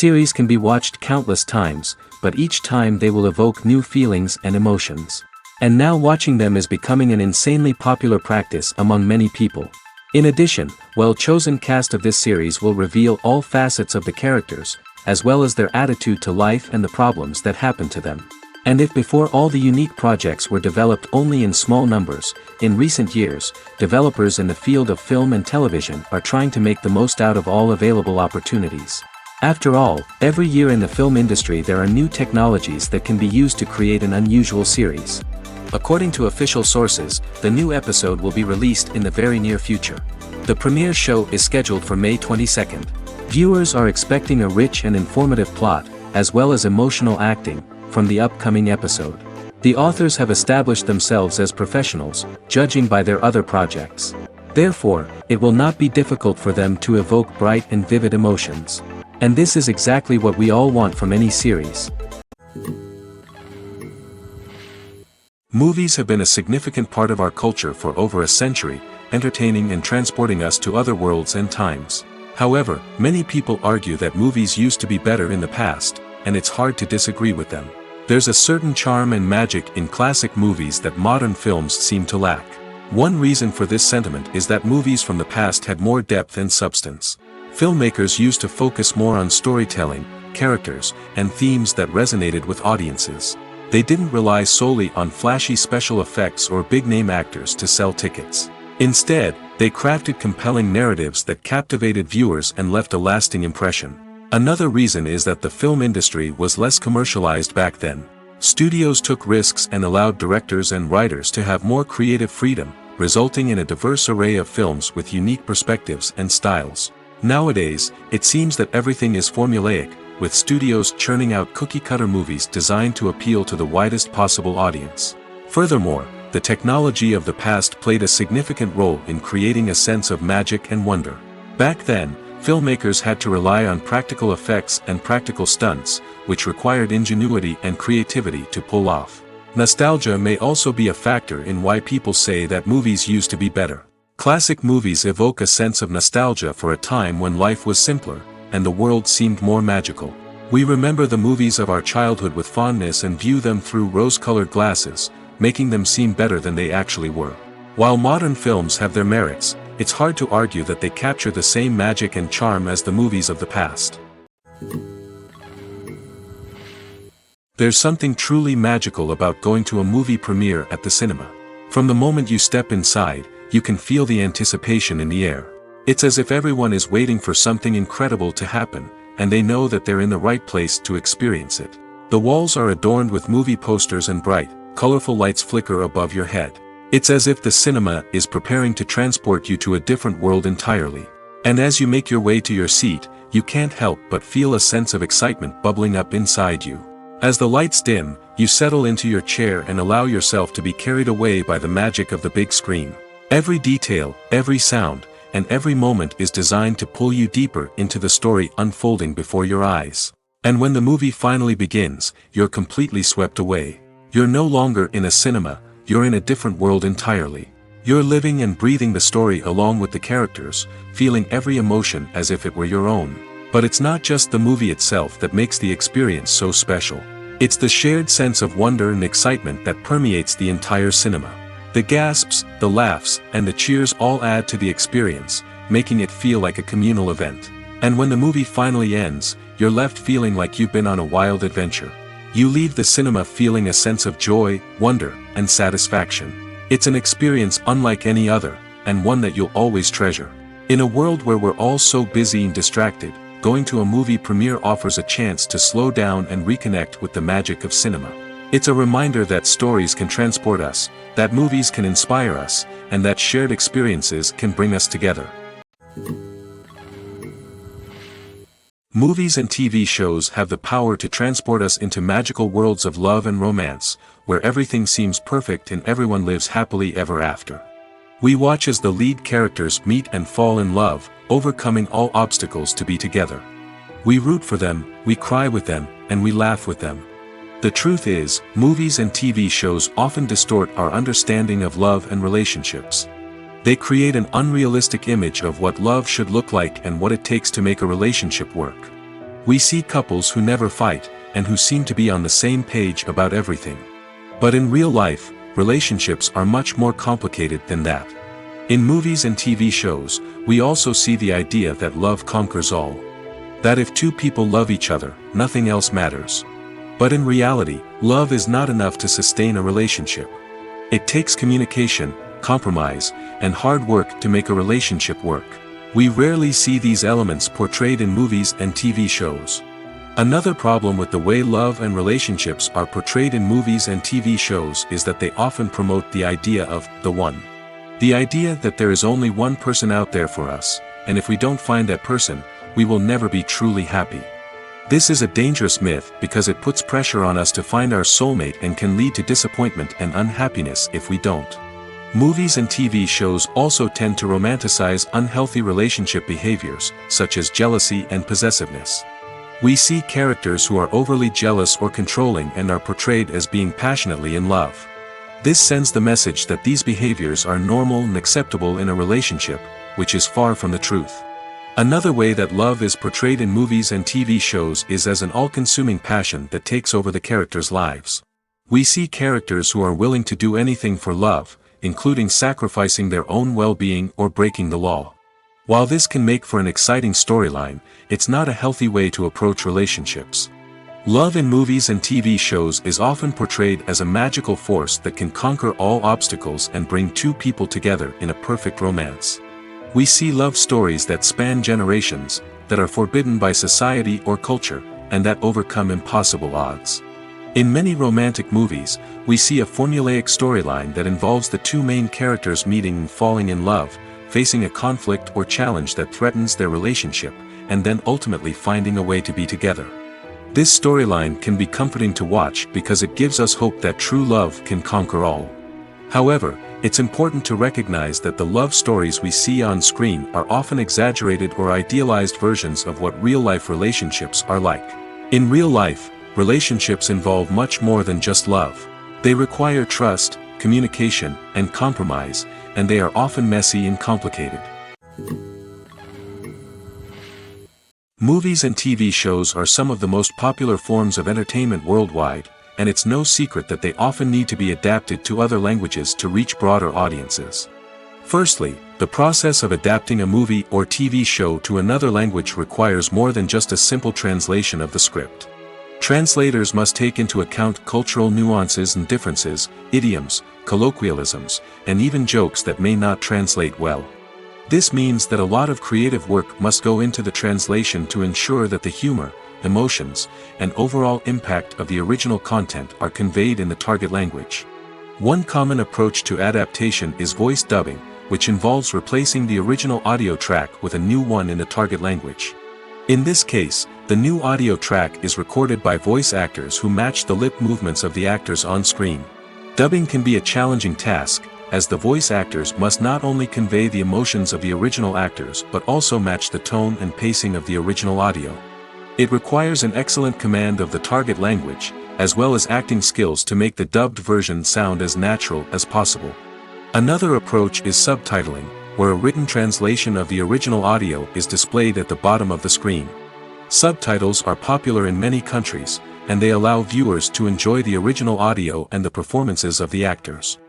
Series can be watched countless times, but each time they will evoke new feelings and emotions. And now watching them is becoming an insanely popular practice among many people. In addition, well-chosen cast of this series will reveal all facets of the characters, as well as their attitude to life and the problems that happen to them. And if before all the unique projects were developed only in small numbers, in recent years, developers in the field of film and television are trying to make the most out of all available opportunities. After all, every year in the film industry there are new technologies that can be used to create an unusual series. According to official sources, the new episode will be released in the very near future. The premiere show is scheduled for May 22nd. Viewers are expecting a rich and informative plot, as well as emotional acting, from the upcoming episode. The authors have established themselves as professionals, judging by their other projects. Therefore, it will not be difficult for them to evoke bright and vivid emotions. And this is exactly what we all want from any series. Movies have been a significant part of our culture for over a century, entertaining and transporting us to other worlds and times. However, many people argue that movies used to be better in the past, and it's hard to disagree with them. There's a certain charm and magic in classic movies that modern films seem to lack. One reason for this sentiment is that movies from the past had more depth and substance. Filmmakers used to focus more on storytelling, characters, and themes that resonated with audiences. They didn't rely solely on flashy special effects or big-name actors to sell tickets. Instead, they crafted compelling narratives that captivated viewers and left a lasting impression. Another reason is that the film industry was less commercialized back then. Studios took risks and allowed directors and writers to have more creative freedom, resulting in a diverse array of films with unique perspectives and styles. Nowadays, it seems that everything is formulaic, with studios churning out cookie-cutter movies designed to appeal to the widest possible audience. Furthermore, the technology of the past played a significant role in creating a sense of magic and wonder. Back then, filmmakers had to rely on practical effects and practical stunts, which required ingenuity and creativity to pull off. Nostalgia may also be a factor in why people say that movies used to be better. Classic movies evoke a sense of nostalgia for a time when life was simpler, and the world seemed more magical. We remember the movies of our childhood with fondness and view them through rose-colored glasses, making them seem better than they actually were. While modern films have their merits, it's hard to argue that they capture the same magic and charm as the movies of the past. There's something truly magical about going to a movie premiere at the cinema. From the moment you step inside, you can feel the anticipation in the air. It's as if everyone is waiting for something incredible to happen, and they know that they're in the right place to experience it. The walls are adorned with movie posters and bright, colorful lights flicker above your head. It's as if the cinema is preparing to transport you to a different world entirely. And as you make your way to your seat, you can't help but feel a sense of excitement bubbling up inside you. As the lights dim, you settle into your chair and allow yourself to be carried away by the magic of the big screen. Every detail, every sound, and every moment is designed to pull you deeper into the story unfolding before your eyes. And when the movie finally begins, you're completely swept away. You're no longer in a cinema, you're in a different world entirely. You're living and breathing the story along with the characters, feeling every emotion as if it were your own. But it's not just the movie itself that makes the experience so special. It's the shared sense of wonder and excitement that permeates the entire cinema. The gasps, the laughs, and the cheers all add to the experience, making it feel like a communal event. And when the movie finally ends, you're left feeling like you've been on a wild adventure. You leave the cinema feeling a sense of joy, wonder, and satisfaction. It's an experience unlike any other, and one that you'll always treasure. In a world where we're all so busy and distracted, going to a movie premiere offers a chance to slow down and reconnect with the magic of cinema. It's a reminder that stories can transport us, that movies can inspire us, and that shared experiences can bring us together. Movies and TV shows have the power to transport us into magical worlds of love and romance, where everything seems perfect and everyone lives happily ever after. We watch as the lead characters meet and fall in love, overcoming all obstacles to be together. We root for them, we cry with them, and we laugh with them. The truth is, movies and TV shows often distort our understanding of love and relationships. They create an unrealistic image of what love should look like and what it takes to make a relationship work. We see couples who never fight, and who seem to be on the same page about everything. But in real life, relationships are much more complicated than that. In movies and TV shows, we also see the idea that love conquers all. That if two people love each other, nothing else matters. But in reality, love is not enough to sustain a relationship. It takes communication, compromise, and hard work to make a relationship work. We rarely see these elements portrayed in movies and TV shows. Another problem with the way love and relationships are portrayed in movies and TV shows is that they often promote the idea of the one. The idea that there is only one person out there for us, and if we don't find that person, we will never be truly happy. This is a dangerous myth because it puts pressure on us to find our soulmate and can lead to disappointment and unhappiness if we don't. Movies and TV shows also tend to romanticize unhealthy relationship behaviors, such as jealousy and possessiveness. We see characters who are overly jealous or controlling and are portrayed as being passionately in love. This sends the message that these behaviors are normal and acceptable in a relationship, which is far from the truth. Another way that love is portrayed in movies and TV shows is as an all-consuming passion that takes over the characters' lives. We see characters who are willing to do anything for love, including sacrificing their own well-being or breaking the law. While this can make for an exciting storyline, it's not a healthy way to approach relationships. Love in movies and TV shows is often portrayed as a magical force that can conquer all obstacles and bring two people together in a perfect romance. We see love stories that span generations, that are forbidden by society or culture, and that overcome impossible odds. In many romantic movies, we see a formulaic storyline that involves the two main characters meeting and falling in love, facing a conflict or challenge that threatens their relationship, and then ultimately finding a way to be together. This storyline can be comforting to watch because it gives us hope that true love can conquer all. However, it's important to recognize that the love stories we see on screen are often exaggerated or idealized versions of what real-life relationships are like. In real life, relationships involve much more than just love. They require trust, communication, and compromise, and they are often messy and complicated. Movies and TV shows are some of the most popular forms of entertainment worldwide, and it's no secret that they often need to be adapted to other languages to reach broader audiences. Firstly, the process of adapting a movie or TV show to another language requires more than just a simple translation of the script. Translators must take into account cultural nuances and differences, idioms, colloquialisms, and even jokes that may not translate well. This means that a lot of creative work must go into the translation to ensure that the humor, emotions, and overall impact of the original content are conveyed in the target language. One common approach to adaptation is voice dubbing, which involves replacing the original audio track with a new one in the target language. In this case, the new audio track is recorded by voice actors who match the lip movements of the actors on screen. Dubbing can be a challenging task, as the voice actors must not only convey the emotions of the original actors but also match the tone and pacing of the original audio. It requires an excellent command of the target language, as well as acting skills to make the dubbed version sound as natural as possible. Another approach is subtitling, where a written translation of the original audio is displayed at the bottom of the screen. Subtitles are popular in many countries, and they allow viewers to enjoy the original audio and the performances of the actors.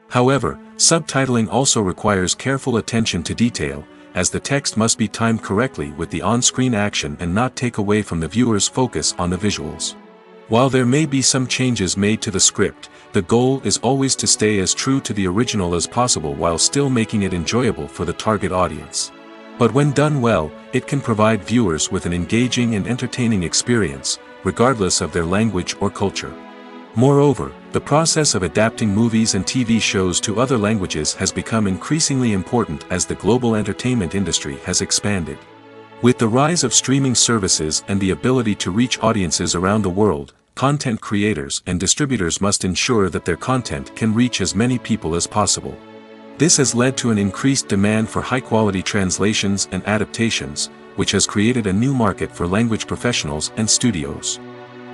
However, subtitling also requires careful attention to detail, as the text must be timed correctly with the on-screen action and not take away from the viewer's focus on the visuals. While there may be some changes made to the script, the goal is always to stay as true to the original as possible while still making it enjoyable for the target audience. But when done well, it can provide viewers with an engaging and entertaining experience, regardless of their language or culture. Moreover, the process of adapting movies and TV shows to other languages has become increasingly important as the global entertainment industry has expanded. With the rise of streaming services and the ability to reach audiences around the world, content creators and distributors must ensure that their content can reach as many people as possible. This has led to an increased demand for high-quality translations and adaptations, which has created a new market for language professionals and studios.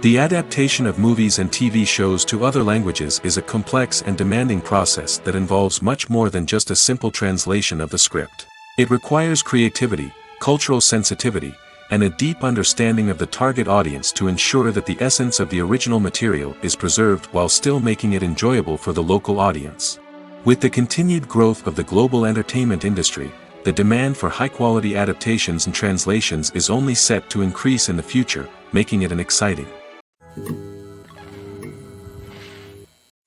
The adaptation of movies and TV shows to other languages is a complex and demanding process that involves much more than just a simple translation of the script. It requires creativity, cultural sensitivity, and a deep understanding of the target audience to ensure that the essence of the original material is preserved while still making it enjoyable for the local audience. With the continued growth of the global entertainment industry, the demand for high-quality adaptations and translations is only set to increase in the future, making it an exciting.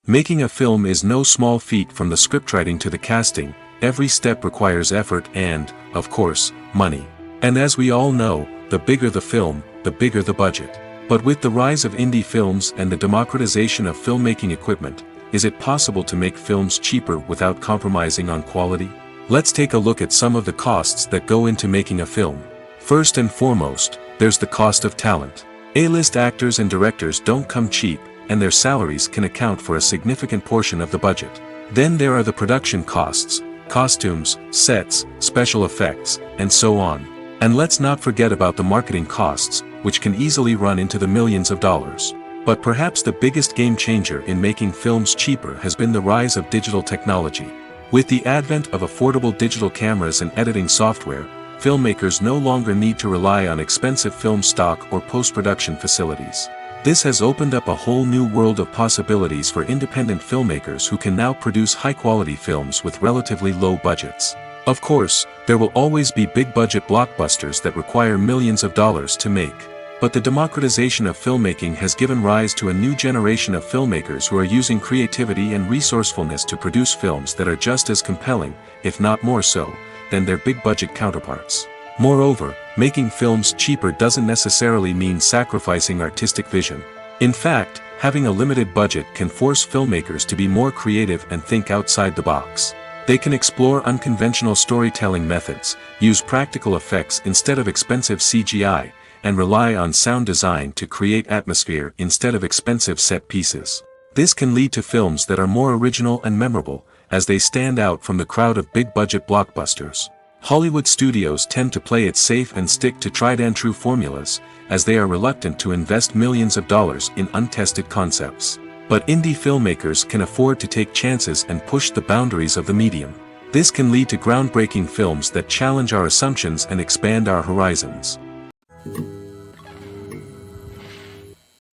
Making a film is no small feat. From the scriptwriting to the casting, every step requires effort and, of course, money. And as we all know, the bigger the film, the bigger the budget. But with the rise of indie films and the democratization of filmmaking equipment, is it possible to make films cheaper without compromising on quality? Let's take a look at some of the costs that go into making a film. First and foremost, there's the cost of talent. A-list actors and directors don't come cheap, and their salaries can account for a significant portion of the budget. Then there are the production costs, costumes, sets, special effects, and so on. And let's not forget about the marketing costs, which can easily run into the millions of dollars. But perhaps the biggest game changer in making films cheaper has been the rise of digital technology. With the advent of affordable digital cameras and editing software, filmmakers no longer need to rely on expensive film stock or post-production facilities. This has opened up a whole new world of possibilities for independent filmmakers who can now produce high-quality films with relatively low budgets. Of course, there will always be big-budget blockbusters that require millions of dollars to make. But the democratization of filmmaking has given rise to a new generation of filmmakers who are using creativity and resourcefulness to produce films that are just as compelling, if not more so, than their big-budget counterparts. Moreover, making films cheaper doesn't necessarily mean sacrificing artistic vision. In fact, having a limited budget can force filmmakers to be more creative and think outside the box. They can explore unconventional storytelling methods, use practical effects instead of expensive CGI, and rely on sound design to create atmosphere instead of expensive set pieces. This can lead to films that are more original and memorable, as they stand out from the crowd of big-budget blockbusters. Hollywood studios tend to play it safe and stick to tried-and-true formulas, as they are reluctant to invest millions of dollars in untested concepts. But indie filmmakers can afford to take chances and push the boundaries of the medium. This can lead to groundbreaking films that challenge our assumptions and expand our horizons.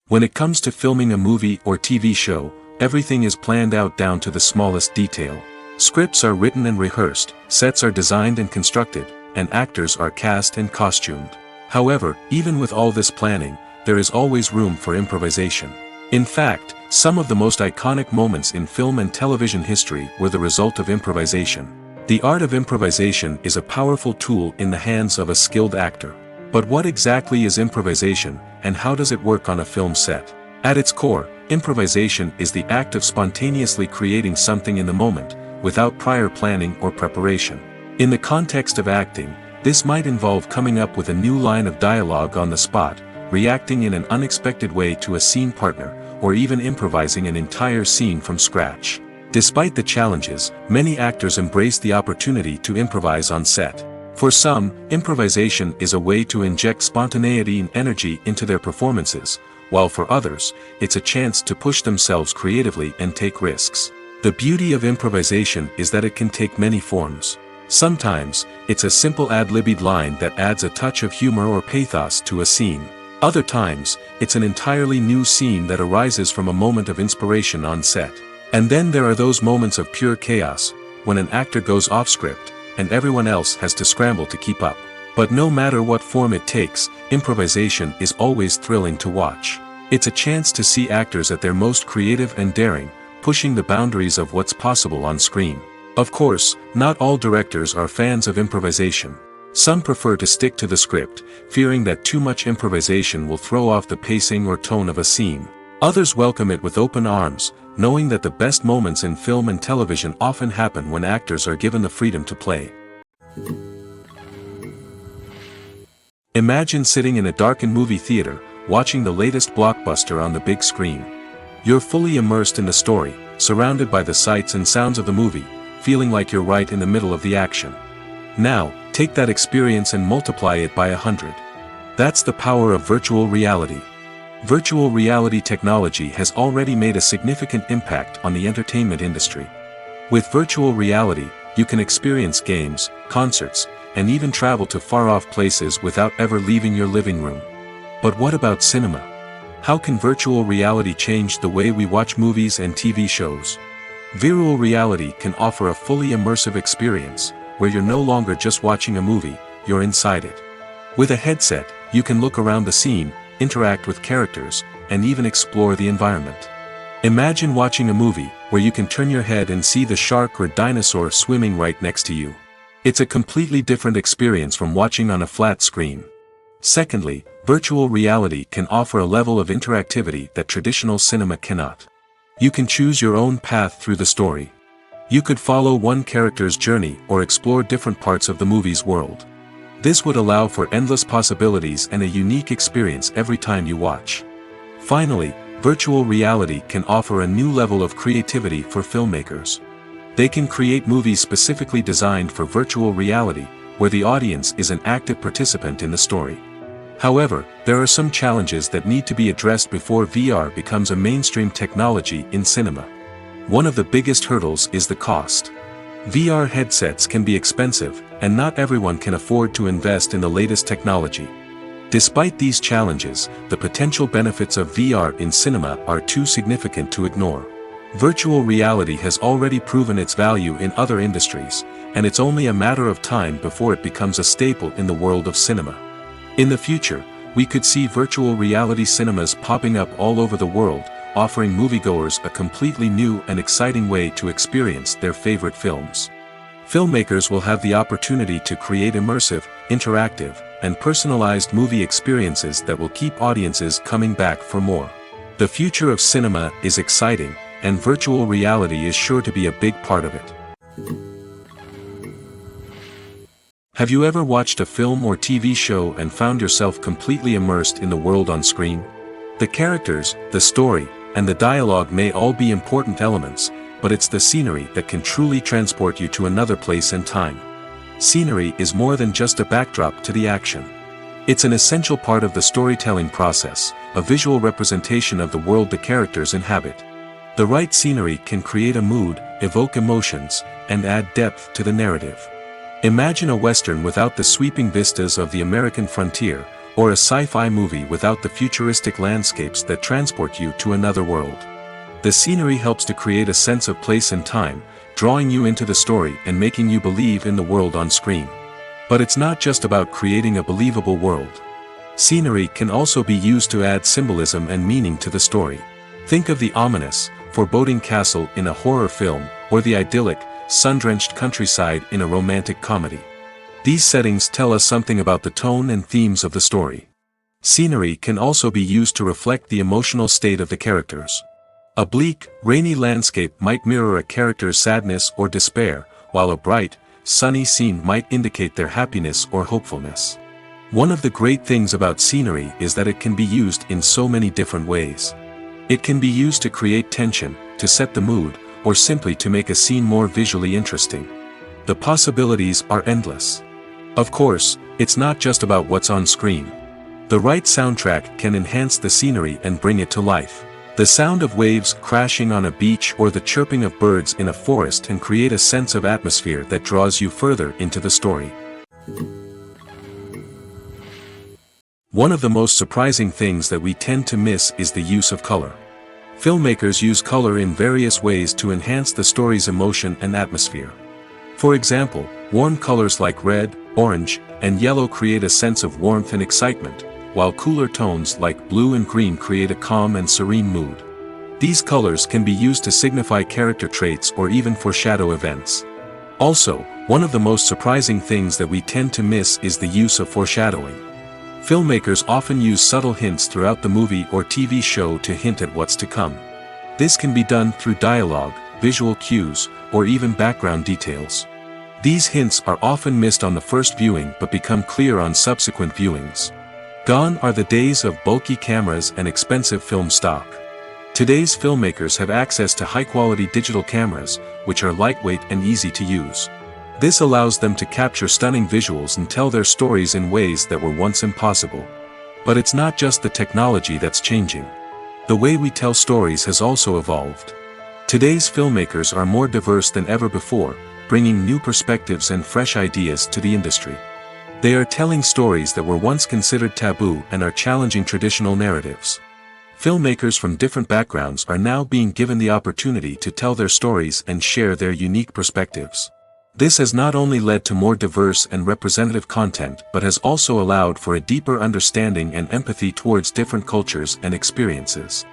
When it comes to filming a movie or TV show, everything is planned out down to the smallest detail. Scripts are written and rehearsed, sets are designed and constructed, and actors are cast and costumed. However, even with all this planning, there is always room for improvisation. In fact, some of the most iconic moments in film and television history were the result of improvisation. The art of improvisation is a powerful tool in the hands of a skilled actor. But what exactly is improvisation, and how does it work on a film set? At its core, improvisation is the act of spontaneously creating something in the moment, without prior planning or preparation. In the context of acting, this might involve coming up with a new line of dialogue on the spot, reacting in an unexpected way to a scene partner, or even improvising an entire scene from scratch. Despite the challenges, many actors embrace the opportunity to improvise on set. For some, improvisation is a way to inject spontaneity and energy into their performances, while for others, it's a chance to push themselves creatively and take risks. The beauty of improvisation is that it can take many forms. Sometimes, it's a simple ad-libbed line that adds a touch of humor or pathos to a scene. Other times, it's an entirely new scene that arises from a moment of inspiration on set. And then there are those moments of pure chaos, when an actor goes off script, and everyone else has to scramble to keep up. But no matter what form it takes, improvisation is always thrilling to watch. It's a chance to see actors at their most creative and daring, pushing the boundaries of what's possible on screen. Of course, not all directors are fans of improvisation. Some prefer to stick to the script, fearing that too much improvisation will throw off the pacing or tone of a scene. Others welcome it with open arms, knowing that the best moments in film and television often happen when actors are given the freedom to play. Imagine sitting in a darkened movie theater, watching the latest blockbuster on the big screen. You're fully immersed in the story, surrounded by the sights and sounds of the movie, feeling like you're right in the middle of the action. Now, take that experience and multiply it by 100. That's the power of virtual reality. Virtual reality technology has already made a significant impact on the entertainment industry. With virtual reality, you can experience games, concerts, and even travel to far-off places without ever leaving your living room. But what about cinema? How can virtual reality change the way we watch movies and TV shows? Virtual reality can offer a fully immersive experience, where you're no longer just watching a movie, you're inside it. With a headset, you can look around the scene, interact with characters, and even explore the environment. Imagine watching a movie, where you can turn your head and see the shark or dinosaur swimming right next to you. It's a completely different experience from watching on a flat screen. Secondly, virtual reality can offer a level of interactivity that traditional cinema cannot. You can choose your own path through the story. You could follow one character's journey or explore different parts of the movie's world. This would allow for endless possibilities and a unique experience every time you watch. Finally, virtual reality can offer a new level of creativity for filmmakers. They can create movies specifically designed for virtual reality, where the audience is an active participant in the story. However, there are some challenges that need to be addressed before VR becomes a mainstream technology in cinema. One of the biggest hurdles is the cost. VR headsets can be expensive, and not everyone can afford to invest in the latest technology. Despite these challenges, the potential benefits of VR in cinema are too significant to ignore. Virtual reality has already proven its value in other industries, and it's only a matter of time before it becomes a staple in the world of cinema. In the future, we could see virtual reality cinemas popping up all over the world, offering moviegoers a completely new and exciting way to experience their favorite films. Filmmakers will have the opportunity to create immersive, interactive, and personalized movie experiences that will keep audiences coming back for more. The future of cinema is exciting, and virtual reality is sure to be a big part of it. Have you ever watched a film or TV show and found yourself completely immersed in the world on screen? The characters, the story, and the dialogue may all be important elements, but it's the scenery that can truly transport you to another place and time. Scenery is more than just a backdrop to the action. It's an essential part of the storytelling process, a visual representation of the world the characters inhabit. The right scenery can create a mood, evoke emotions, and add depth to the narrative. Imagine a Western without the sweeping vistas of the American frontier, or a sci-fi movie without the futuristic landscapes that transport you to another world. The scenery helps to create a sense of place and time, drawing you into the story and making you believe in the world on screen. But it's not just about creating a believable world. Scenery can also be used to add symbolism and meaning to the story. Think of the ominous, foreboding castle in a horror film, or the idyllic, sun-drenched countryside in a romantic comedy. These settings tell us something about the tone and themes of the story. Scenery can also be used to reflect the emotional state of the characters. A bleak, rainy landscape might mirror a character's sadness or despair, while a bright, sunny scene might indicate their happiness or hopefulness. One of the great things about scenery is that it can be used in so many different ways. It can be used to create tension, to set the mood, or simply to make a scene more visually interesting. The possibilities are endless. Of course, it's not just about what's on screen. The right soundtrack can enhance the scenery and bring it to life. The sound of waves crashing on a beach or the chirping of birds in a forest can create a sense of atmosphere that draws you further into the story. One of the most surprising things that we tend to miss is the use of color. Filmmakers use color in various ways to enhance the story's emotion and atmosphere. For example, warm colors like red, orange, and yellow create a sense of warmth and excitement, while cooler tones like blue and green create a calm and serene mood. These colors can be used to signify character traits or even foreshadow events. Also, one of the most surprising things that we tend to miss is the use of foreshadowing. Filmmakers often use subtle hints throughout the movie or TV show to hint at what's to come. This can be done through dialogue, visual cues, or even background details. These hints are often missed on the first viewing but become clear on subsequent viewings. Gone are the days of bulky cameras and expensive film stock. Today's filmmakers have access to high-quality digital cameras, which are lightweight and easy to use. This allows them to capture stunning visuals and tell their stories in ways that were once impossible. But it's not just the technology that's changing. The way we tell stories has also evolved. Today's filmmakers are more diverse than ever before, bringing new perspectives and fresh ideas to the industry. They are telling stories that were once considered taboo and are challenging traditional narratives. Filmmakers from different backgrounds are now being given the opportunity to tell their stories and share their unique perspectives. This has not only led to more diverse and representative content but has also allowed for a deeper understanding and empathy towards different cultures and experiences.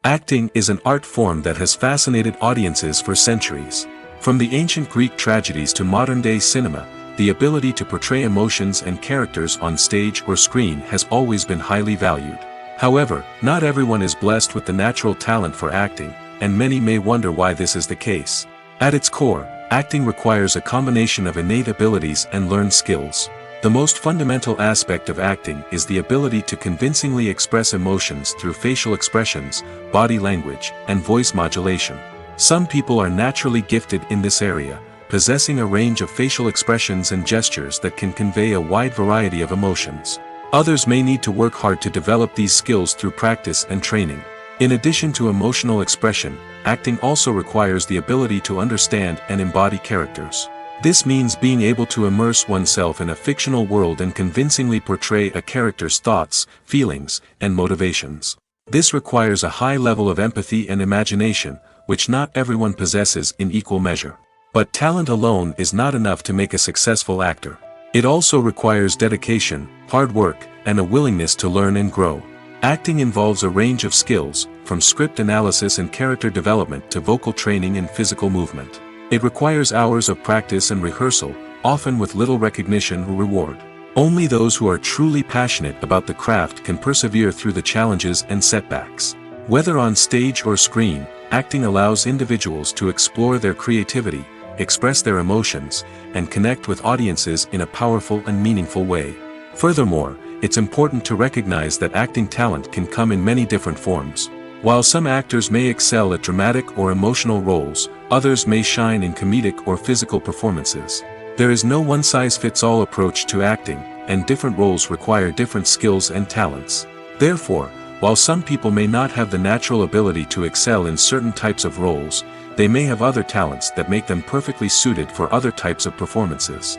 Acting is an art form that has fascinated audiences for centuries. From the ancient Greek tragedies to modern-day cinema, the ability to portray emotions and characters on stage or screen has always been highly valued. However, not everyone is blessed with the natural talent for acting, and many may wonder why this is the case. At its core, acting requires a combination of innate abilities and learned skills. The most fundamental aspect of acting is the ability to convincingly express emotions through facial expressions, body language, and voice modulation. Some people are naturally gifted in this area, possessing a range of facial expressions and gestures that can convey a wide variety of emotions. Others may need to work hard to develop these skills through practice and training. In addition to emotional expression, acting also requires the ability to understand and embody characters. This means being able to immerse oneself in a fictional world and convincingly portray a character's thoughts, feelings, and motivations. This requires a high level of empathy and imagination, which not everyone possesses in equal measure. But talent alone is not enough to make a successful actor. It also requires dedication, hard work, and a willingness to learn and grow. Acting involves a range of skills, from script analysis and character development to vocal training and physical movement. It requires hours of practice and rehearsal, often with little recognition or reward. Only those who are truly passionate about the craft can persevere through the challenges and setbacks. Whether on stage or screen, acting allows individuals to explore their creativity, express their emotions, and connect with audiences in a powerful and meaningful way. Furthermore, it's important to recognize that acting talent can come in many different forms. While some actors may excel at dramatic or emotional roles, others may shine in comedic or physical performances. There is no one-size-fits-all approach to acting, and different roles require different skills and talents. Therefore, while some people may not have the natural ability to excel in certain types of roles, they may have other talents that make them perfectly suited for other types of performances.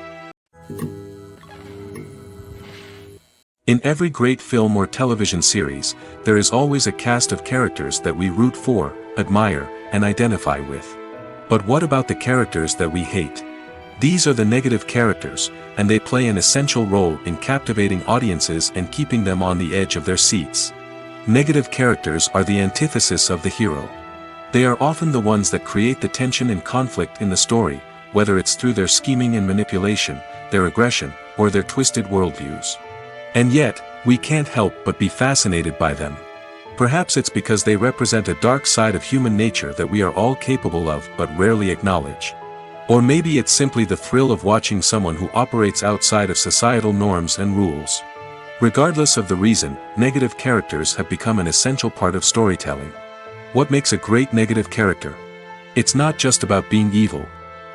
In every great film or television series, there is always a cast of characters that we root for, admire, and identify with. But what about the characters that we hate? These are the negative characters, and they play an essential role in captivating audiences and keeping them on the edge of their seats. Negative characters are the antithesis of the hero. They are often the ones that create the tension and conflict in the story, whether it's through their scheming and manipulation, their aggression, or their twisted worldviews. And yet, we can't help but be fascinated by them. Perhaps it's because they represent a dark side of human nature that we are all capable of but rarely acknowledge. Or maybe it's simply the thrill of watching someone who operates outside of societal norms and rules. Regardless of the reason, negative characters have become an essential part of storytelling. What makes a great negative character? It's not just about being evil.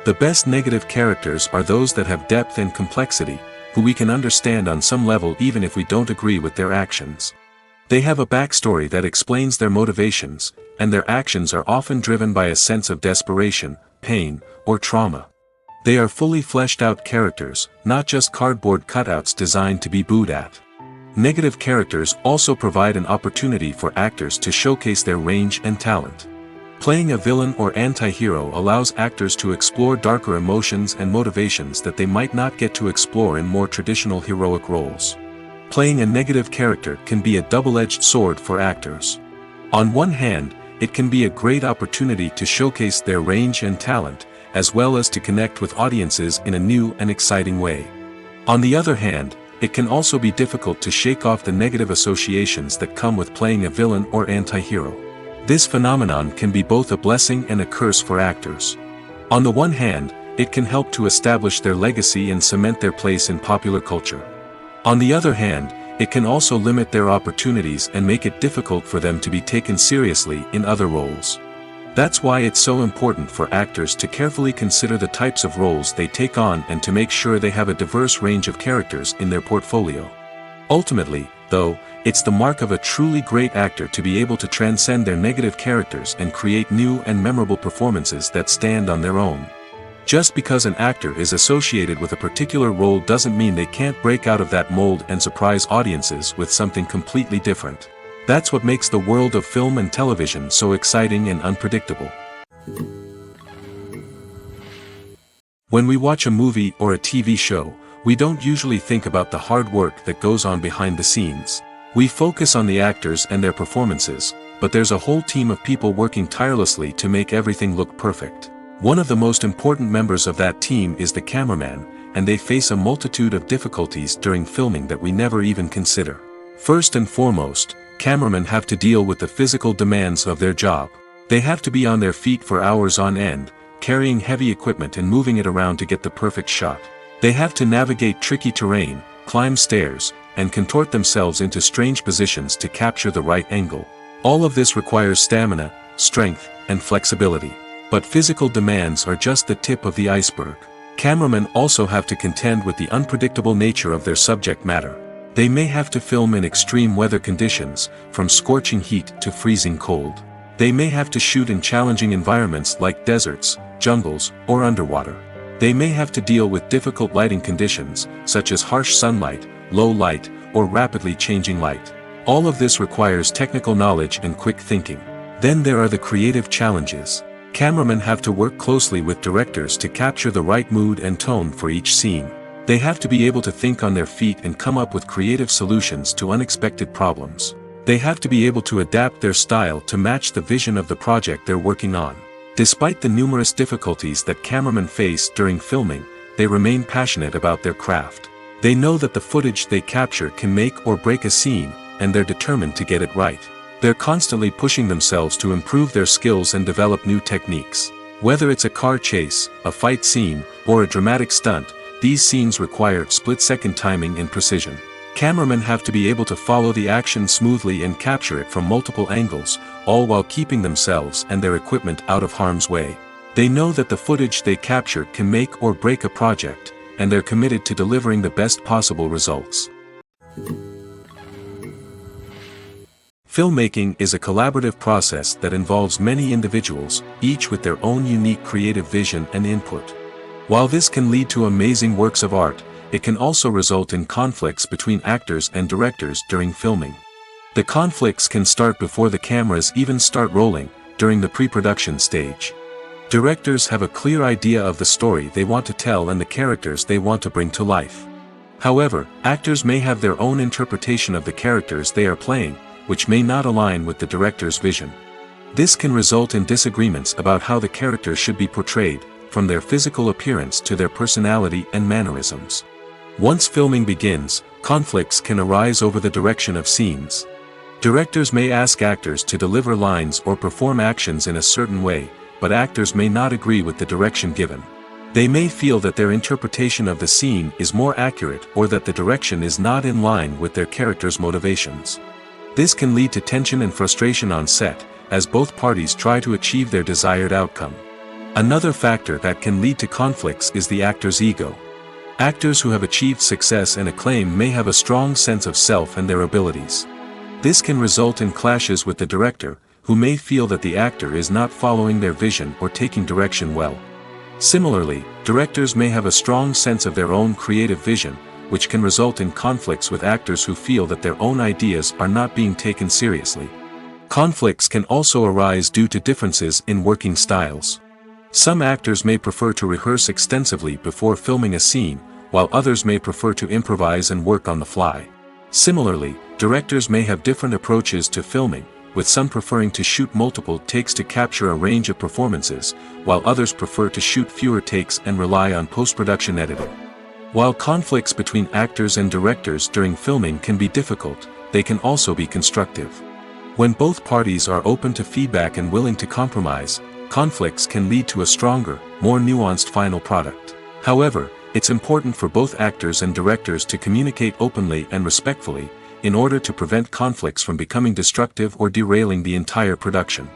The best negative characters are those that have depth and complexity, who we can understand on some level even if we don't agree with their actions. They have a backstory that explains their motivations, and their actions are often driven by a sense of desperation, pain, or trauma. They are fully fleshed out characters, not just cardboard cutouts designed to be booed at. Negative characters also provide an opportunity for actors to showcase their range and talent. Playing a villain or anti-hero allows actors to explore darker emotions and motivations that they might not get to explore in more traditional heroic roles. Playing a negative character can be a double-edged sword for actors. On one hand, it can be a great opportunity to showcase their range and talent, as well as to connect with audiences in a new and exciting way. On the other hand, it can also be difficult to shake off the negative associations that come with playing a villain or anti-hero. This phenomenon can be both a blessing and a curse for actors. On the one hand, it can help to establish their legacy and cement their place in popular culture. On the other hand, it can also limit their opportunities and make it difficult for them to be taken seriously in other roles. That's why it's so important for actors to carefully consider the types of roles they take on and to make sure they have a diverse range of characters in their portfolio. Ultimately, though, it's the mark of a truly great actor to be able to transcend their negative characters and create new and memorable performances that stand on their own. Just because an actor is associated with a particular role doesn't mean they can't break out of that mold and surprise audiences with something completely different. That's what makes the world of film and television so exciting and unpredictable. When we watch a movie or a TV show, we don't usually think about the hard work that goes on behind the scenes. We focus on the actors and their performances, but there's a whole team of people working tirelessly to make everything look perfect. One of the most important members of that team is the cameraman, and they face a multitude of difficulties during filming that we never even consider. First and foremost, cameramen have to deal with the physical demands of their job. They have to be on their feet for hours on end, carrying heavy equipment and moving it around to get the perfect shot. They have to navigate tricky terrain, climb stairs, and contort themselves into strange positions to capture the right angle. All of this requires stamina, strength, and flexibility. But physical demands are just the tip of the iceberg. Cameramen also have to contend with the unpredictable nature of their subject matter. They may have to film in extreme weather conditions, from scorching heat to freezing cold. They may have to shoot in challenging environments like deserts, jungles, or underwater. They may have to deal with difficult lighting conditions, such as harsh sunlight, low light, or rapidly changing light. All of this requires technical knowledge and quick thinking. Then there are the creative challenges. Cameramen have to work closely with directors to capture the right mood and tone for each scene. They have to be able to think on their feet and come up with creative solutions to unexpected problems. They have to be able to adapt their style to match the vision of the project they're working on. Despite the numerous difficulties that cameramen face during filming, they remain passionate about their craft. They know that the footage they capture can make or break a scene, and they're determined to get it right. They're constantly pushing themselves to improve their skills and develop new techniques. Whether it's a car chase, a fight scene, or a dramatic stunt, these scenes require split-second timing and precision. Cameramen have to be able to follow the action smoothly and capture it from multiple angles, all while keeping themselves and their equipment out of harm's way. They know that the footage they capture can make or break a project, and they're committed to delivering the best possible results. Filmmaking is a collaborative process that involves many individuals, each with their own unique creative vision and input. While this can lead to amazing works of art, it can also result in conflicts between actors and directors during filming. The conflicts can start before the cameras even start rolling, during the pre-production stage. Directors have a clear idea of the story they want to tell and the characters they want to bring to life. However, actors may have their own interpretation of the characters they are playing, which may not align with the director's vision. This can result in disagreements about how the character should be portrayed, from their physical appearance to their personality and mannerisms. Once filming begins, conflicts can arise over the direction of scenes. Directors may ask actors to deliver lines or perform actions in a certain way, but actors may not agree with the direction given. They may feel that their interpretation of the scene is more accurate or that the direction is not in line with their character's motivations. This can lead to tension and frustration on set, as both parties try to achieve their desired outcome. Another factor that can lead to conflicts is the actor's ego. Actors who have achieved success and acclaim may have a strong sense of self and their abilities. This can result in clashes with the director, who may feel that the actor is not following their vision or taking direction well. Similarly, directors may have a strong sense of their own creative vision, which can result in conflicts with actors who feel that their own ideas are not being taken seriously. Conflicts can also arise due to differences in working styles. Some actors may prefer to rehearse extensively before filming a scene, while others may prefer to improvise and work on the fly. Similarly, directors may have different approaches to filming, with some preferring to shoot multiple takes to capture a range of performances, while others prefer to shoot fewer takes and rely on post-production editing. While conflicts between actors and directors during filming can be difficult, they can also be constructive. When both parties are open to feedback and willing to compromise, conflicts can lead to a stronger, more nuanced final product. However, it's important for both actors and directors to communicate openly and respectfully, in order to prevent conflicts from becoming destructive or derailing the entire production.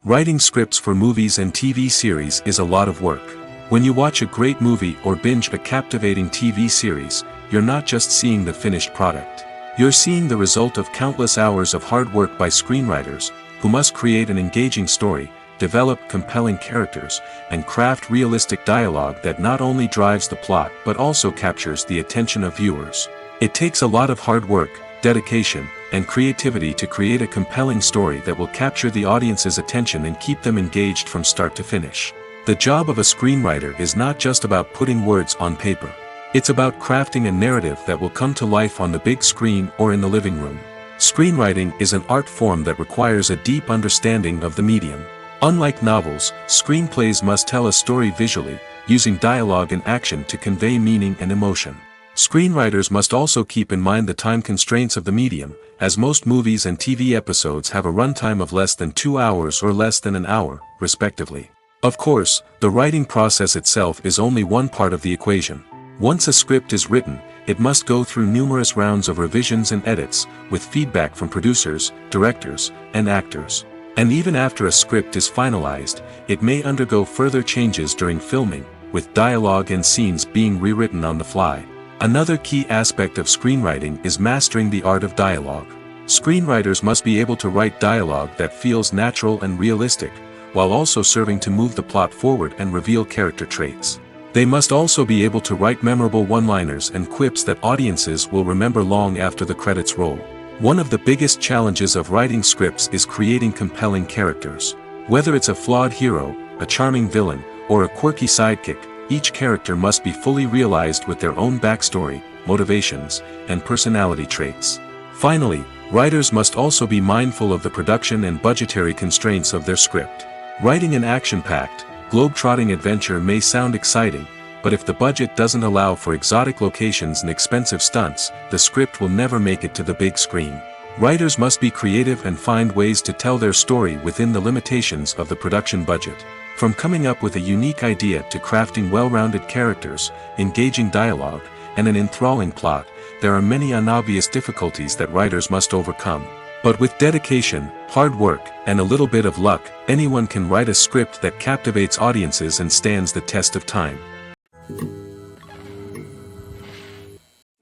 Writing scripts for movies and TV series is a lot of work. When you watch a great movie or binge a captivating TV series, you're not just seeing the finished product. You're seeing the result of countless hours of hard work by screenwriters, who must create an engaging story, develop compelling characters, and craft realistic dialogue that not only drives the plot but also captures the attention of viewers. It takes a lot of hard work, dedication, and creativity to create a compelling story that will capture the audience's attention and keep them engaged from start to finish. The job of a screenwriter is not just about putting words on paper. It's about crafting a narrative that will come to life on the big screen or in the living room. Screenwriting is an art form that requires a deep understanding of the medium. Unlike novels, screenplays must tell a story visually, using dialogue and action to convey meaning and emotion. Screenwriters must also keep in mind the time constraints of the medium, as most movies and TV episodes have a runtime of less than 2 hours or less than an hour, respectively. Of course, the writing process itself is only one part of the equation. Once a script is written, it must go through numerous rounds of revisions and edits, with feedback from producers, directors, and actors. And even after a script is finalized, it may undergo further changes during filming, with dialogue and scenes being rewritten on the fly. Another key aspect of screenwriting is mastering the art of dialogue. Screenwriters must be able to write dialogue that feels natural and realistic, while also serving to move the plot forward and reveal character traits. They must also be able to write memorable one-liners and quips that audiences will remember long after the credits roll. One of the biggest challenges of writing scripts is creating compelling characters. Whether it's a flawed hero, a charming villain, or a quirky sidekick, each character must be fully realized with their own backstory, motivations, and personality traits. Finally, writers must also be mindful of the production and budgetary constraints of their script. Writing an action-packed, globe-trotting adventure may sound exciting, but if the budget doesn't allow for exotic locations and expensive stunts, the script will never make it to the big screen. Writers must be creative and find ways to tell their story within the limitations of the production budget. From coming up with a unique idea to crafting well-rounded characters, engaging dialogue, and an enthralling plot, there are many unobvious difficulties that writers must overcome. But with dedication, hard work, and a little bit of luck, anyone can write a script that captivates audiences and stands the test of time.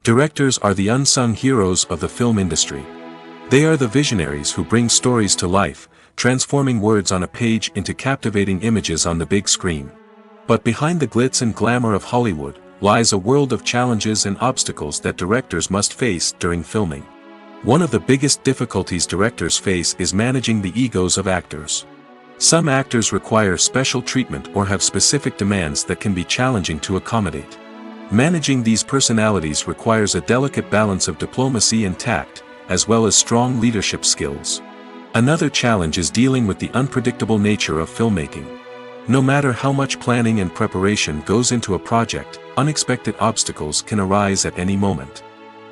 Directors are the unsung heroes of the film industry. They are the visionaries who bring stories to life, transforming words on a page into captivating images on the big screen. But behind the glitz and glamour of Hollywood, lies a world of challenges and obstacles that directors must face during filming. One of the biggest difficulties directors face is managing the egos of actors. Some actors require special treatment or have specific demands that can be challenging to accommodate. Managing these personalities requires a delicate balance of diplomacy and tact, as well as strong leadership skills. Another challenge is dealing with the unpredictable nature of filmmaking. No matter how much planning and preparation goes into a project, unexpected obstacles can arise at any moment.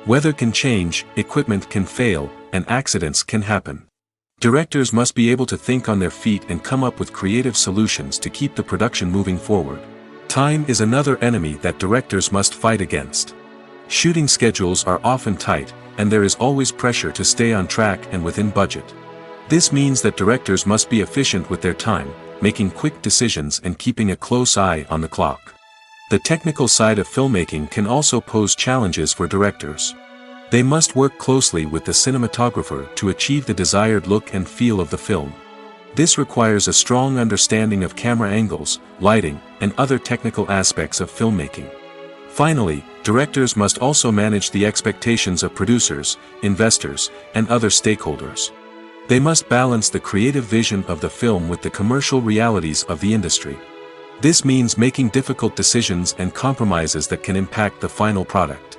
Weather can change, equipment can fail, and accidents can happen. Directors must be able to think on their feet and come up with creative solutions to keep the production moving forward. Time is another enemy that directors must fight against. Shooting schedules are often tight, and there is always pressure to stay on track and within budget. This means that directors must be efficient with their time, making quick decisions and keeping a close eye on the clock. The technical side of filmmaking can also pose challenges for directors. They must work closely with the cinematographer to achieve the desired look and feel of the film. This requires a strong understanding of camera angles, lighting, and other technical aspects of filmmaking. Finally, directors must also manage the expectations of producers, investors, and other stakeholders. They must balance the creative vision of the film with the commercial realities of the industry. This means making difficult decisions and compromises that can impact the final product.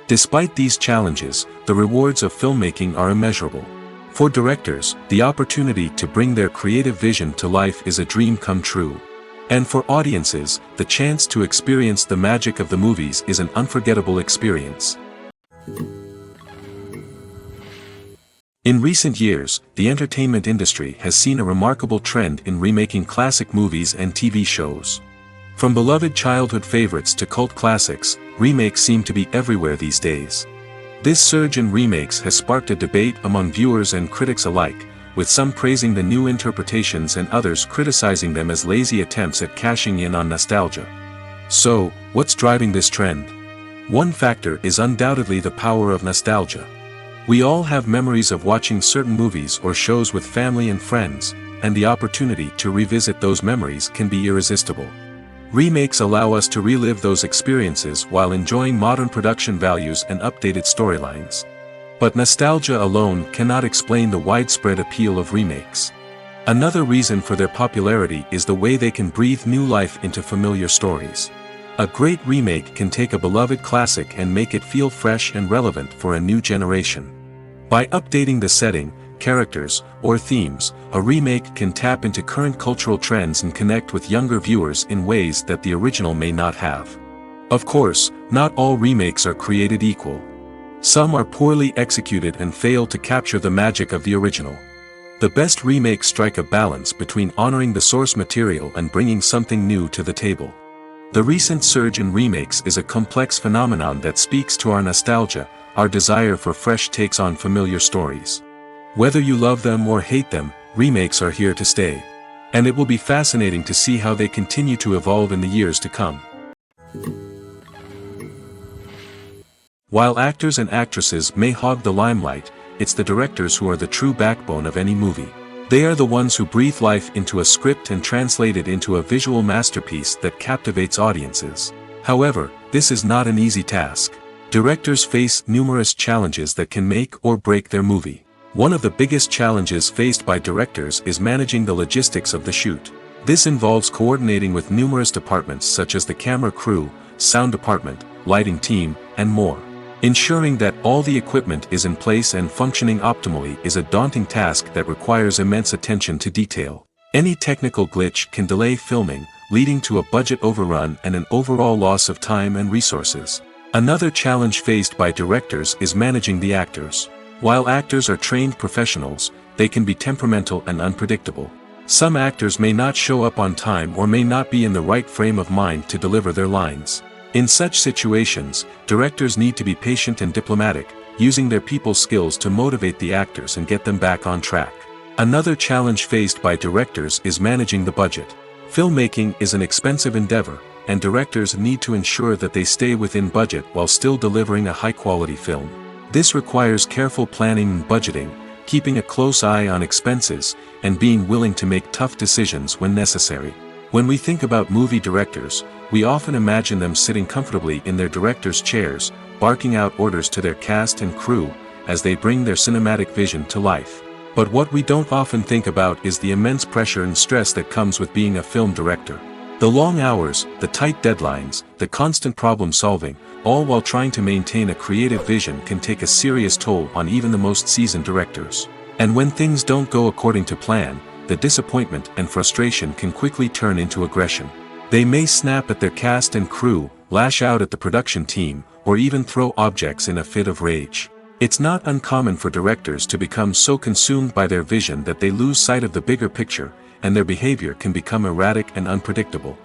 Despite these challenges, the rewards of filmmaking are immeasurable. For directors, the opportunity to bring their creative vision to life is a dream come true. And for audiences, the chance to experience the magic of the movies is an unforgettable experience. In recent years, the entertainment industry has seen a remarkable trend in remaking classic movies and TV shows. From beloved childhood favorites to cult classics, remakes seem to be everywhere these days. This surge in remakes has sparked a debate among viewers and critics alike, with some praising the new interpretations and others criticizing them as lazy attempts at cashing in on nostalgia. So, what's driving this trend? One factor is undoubtedly the power of nostalgia. We all have memories of watching certain movies or shows with family and friends, and the opportunity to revisit those memories can be irresistible. Remakes allow us to relive those experiences while enjoying modern production values and updated storylines. But nostalgia alone cannot explain the widespread appeal of remakes. Another reason for their popularity is the way they can breathe new life into familiar stories. A great remake can take a beloved classic and make it feel fresh and relevant for a new generation. By updating the setting, characters, or themes, a remake can tap into current cultural trends and connect with younger viewers in ways that the original may not have. Of course, not all remakes are created equal. Some are poorly executed and fail to capture the magic of the original. The best remakes strike a balance between honoring the source material and bringing something new to the table. The recent surge in remakes is a complex phenomenon that speaks to our nostalgia, our desire for fresh takes on familiar stories. Whether you love them or hate them, remakes are here to stay. And it will be fascinating to see how they continue to evolve in the years to come. While actors and actresses may hog the limelight, it's the directors who are the true backbone of any movie. They are the ones who breathe life into a script and translate it into a visual masterpiece that captivates audiences. However, this is not an easy task. Directors face numerous challenges that can make or break their movie. One of the biggest challenges faced by directors is managing the logistics of the shoot. This involves coordinating with numerous departments such as the camera crew, sound department, lighting team, and more. Ensuring that all the equipment is in place and functioning optimally is a daunting task that requires immense attention to detail. Any technical glitch can delay filming, leading to a budget overrun and an overall loss of time and resources. Another challenge faced by directors is managing the actors. While actors are trained professionals, they can be temperamental and unpredictable. Some actors may not show up on time or may not be in the right frame of mind to deliver their lines. In such situations, directors need to be patient and diplomatic, using their people skills to motivate the actors and get them back on track. Another challenge faced by directors is managing the budget. Filmmaking is an expensive endeavor, and directors need to ensure that they stay within budget while still delivering a high-quality film. This requires careful planning and budgeting, keeping a close eye on expenses, and being willing to make tough decisions when necessary. When we think about movie directors, we often imagine them sitting comfortably in their director's chairs, barking out orders to their cast and crew, as they bring their cinematic vision to life. But what we don't often think about is the immense pressure and stress that comes with being a film director. The long hours, the tight deadlines, the constant problem solving, all while trying to maintain a creative vision can take a serious toll on even the most seasoned directors. And when things don't go according to plan, the disappointment and frustration can quickly turn into aggression. They may snap at their cast and crew, lash out at the production team, or even throw objects in a fit of rage. It's not uncommon for directors to become so consumed by their vision that they lose sight of the bigger picture, and their behavior can become erratic and unpredictable.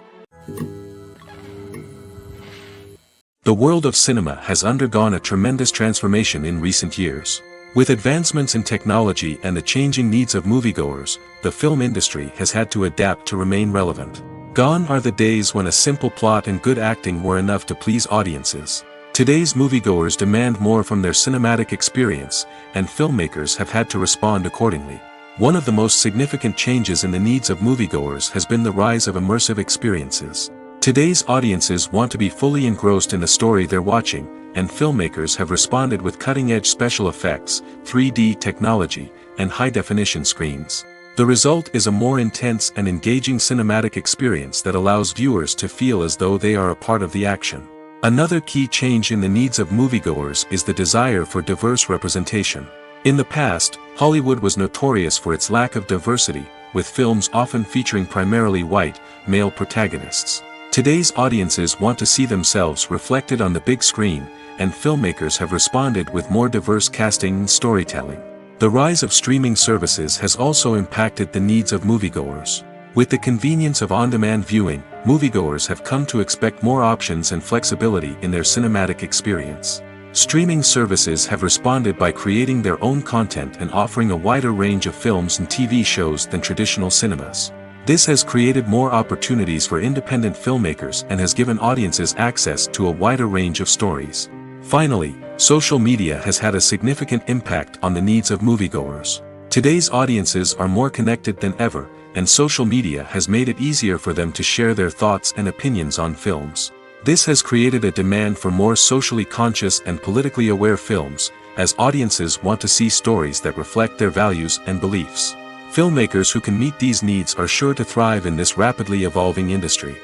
The world of cinema has undergone a tremendous transformation in recent years. With advancements in technology and the changing needs of moviegoers, the film industry has had to adapt to remain relevant. Gone are the days when a simple plot and good acting were enough to please audiences. Today's moviegoers demand more from their cinematic experience, and filmmakers have had to respond accordingly. One of the most significant changes in the needs of moviegoers has been the rise of immersive experiences. Today's audiences want to be fully engrossed in the story they're watching, and filmmakers have responded with cutting-edge special effects, 3D technology, and high-definition screens. The result is a more intense and engaging cinematic experience that allows viewers to feel as though they are a part of the action. Another key change in the needs of moviegoers is the desire for diverse representation. In the past, Hollywood was notorious for its lack of diversity, with films often featuring primarily white, male protagonists. Today's audiences want to see themselves reflected on the big screen, and filmmakers have responded with more diverse casting and storytelling. The rise of streaming services has also impacted the needs of moviegoers. With the convenience of on-demand viewing, moviegoers have come to expect more options and flexibility in their cinematic experience. Streaming services have responded by creating their own content and offering a wider range of films and TV shows than traditional cinemas. This has created more opportunities for independent filmmakers and has given audiences access to a wider range of stories. Finally, social media has had a significant impact on the needs of moviegoers. Today's audiences are more connected than ever, and social media has made it easier for them to share their thoughts and opinions on films. This has created a demand for more socially conscious and politically aware films, as audiences want to see stories that reflect their values and beliefs. Filmmakers who can meet these needs are sure to thrive in this rapidly evolving industry.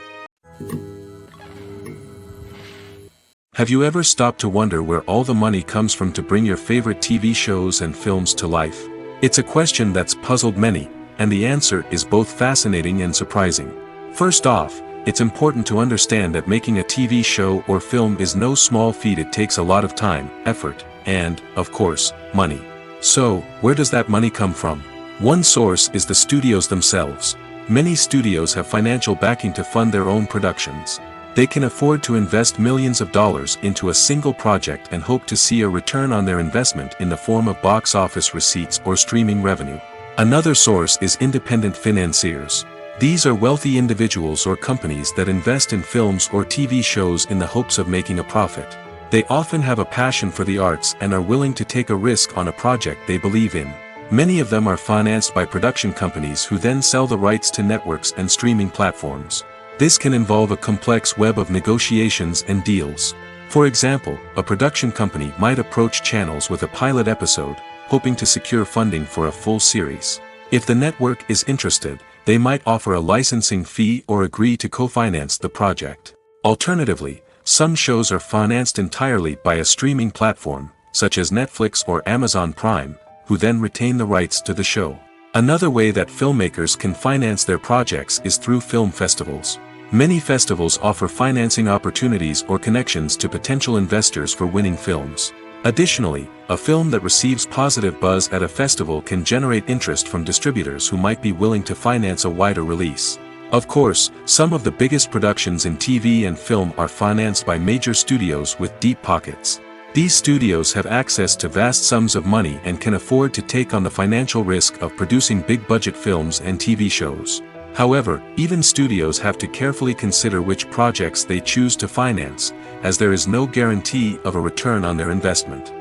Have you ever stopped to wonder where all the money comes from to bring your favorite TV shows and films to life? It's a question that's puzzled many, and the answer is both fascinating and surprising. First off, it's important to understand that making a TV show or film is no small feat. It takes a lot of time, effort, and, of course, money. So, where does that money come from? One source is the studios themselves. Many studios have financial backing to fund their own productions. They can afford to invest millions of dollars into a single project and hope to see a return on their investment in the form of box office receipts or streaming revenue. Another source is independent financiers. These are wealthy individuals or companies that invest in films or TV shows in the hopes of making a profit. They often have a passion for the arts and are willing to take a risk on a project they believe in. Many of them are financed by production companies who then sell the rights to networks and streaming platforms. This can involve a complex web of negotiations and deals. For example, a production company might approach channels with a pilot episode, hoping to secure funding for a full series. If the network is interested, they might offer a licensing fee or agree to co-finance the project. Alternatively, some shows are financed entirely by a streaming platform, such as Netflix or Amazon Prime, who then retain the rights to the show. Another way that filmmakers can finance their projects is through film festivals. Many festivals offer financing opportunities or connections to potential investors for winning films. Additionally, a film that receives positive buzz at a festival can generate interest from distributors who might be willing to finance a wider release. Of course, some of the biggest productions in TV and film are financed by major studios with deep pockets. These studios have access to vast sums of money and can afford to take on the financial risk of producing big-budget films and TV shows. However, even studios have to carefully consider which projects they choose to finance, as there is no guarantee of a return on their investment.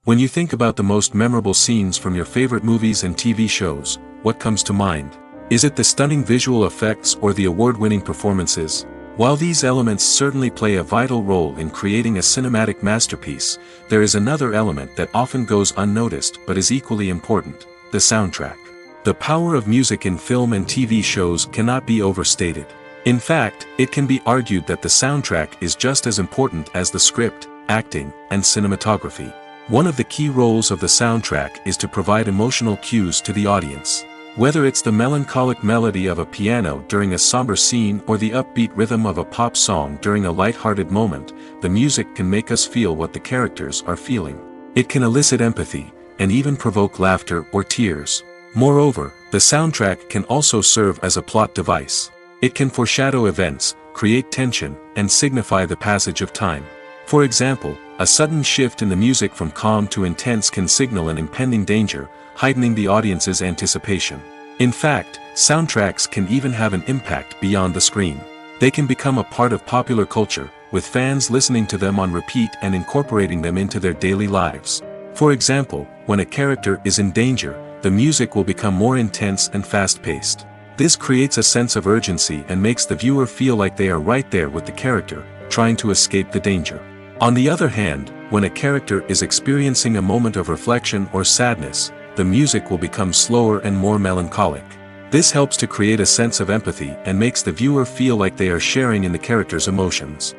When you think about the most memorable scenes from your favorite movies and TV shows, what comes to mind? Is it the stunning visual effects or the award-winning performances? While these elements certainly play a vital role in creating a cinematic masterpiece, there is another element that often goes unnoticed but is equally important: the soundtrack. The power of music in film and TV shows cannot be overstated. In fact, it can be argued that the soundtrack is just as important as the script, acting, and cinematography. One of the key roles of the soundtrack is to provide emotional cues to the audience. Whether it's the melancholic melody of a piano during a somber scene or the upbeat rhythm of a pop song during a light-hearted moment, the music can make us feel what the characters are feeling. It can elicit empathy, and even provoke laughter or tears. Moreover, the soundtrack can also serve as a plot device. It can foreshadow events, create tension, and signify the passage of time. For example, a sudden shift in the music from calm to intense can signal an impending danger, heightening the audience's anticipation. In fact, soundtracks can even have an impact beyond the screen. They can become a part of popular culture, with fans listening to them on repeat and incorporating them into their daily lives. For example, when a character is in danger, the music will become more intense and fast-paced. This creates a sense of urgency and makes the viewer feel like they are right there with the character, trying to escape the danger. On the other hand, when a character is experiencing a moment of reflection or sadness, the music will become slower and more melancholic. This helps to create a sense of empathy and makes the viewer feel like they are sharing in the character's emotions.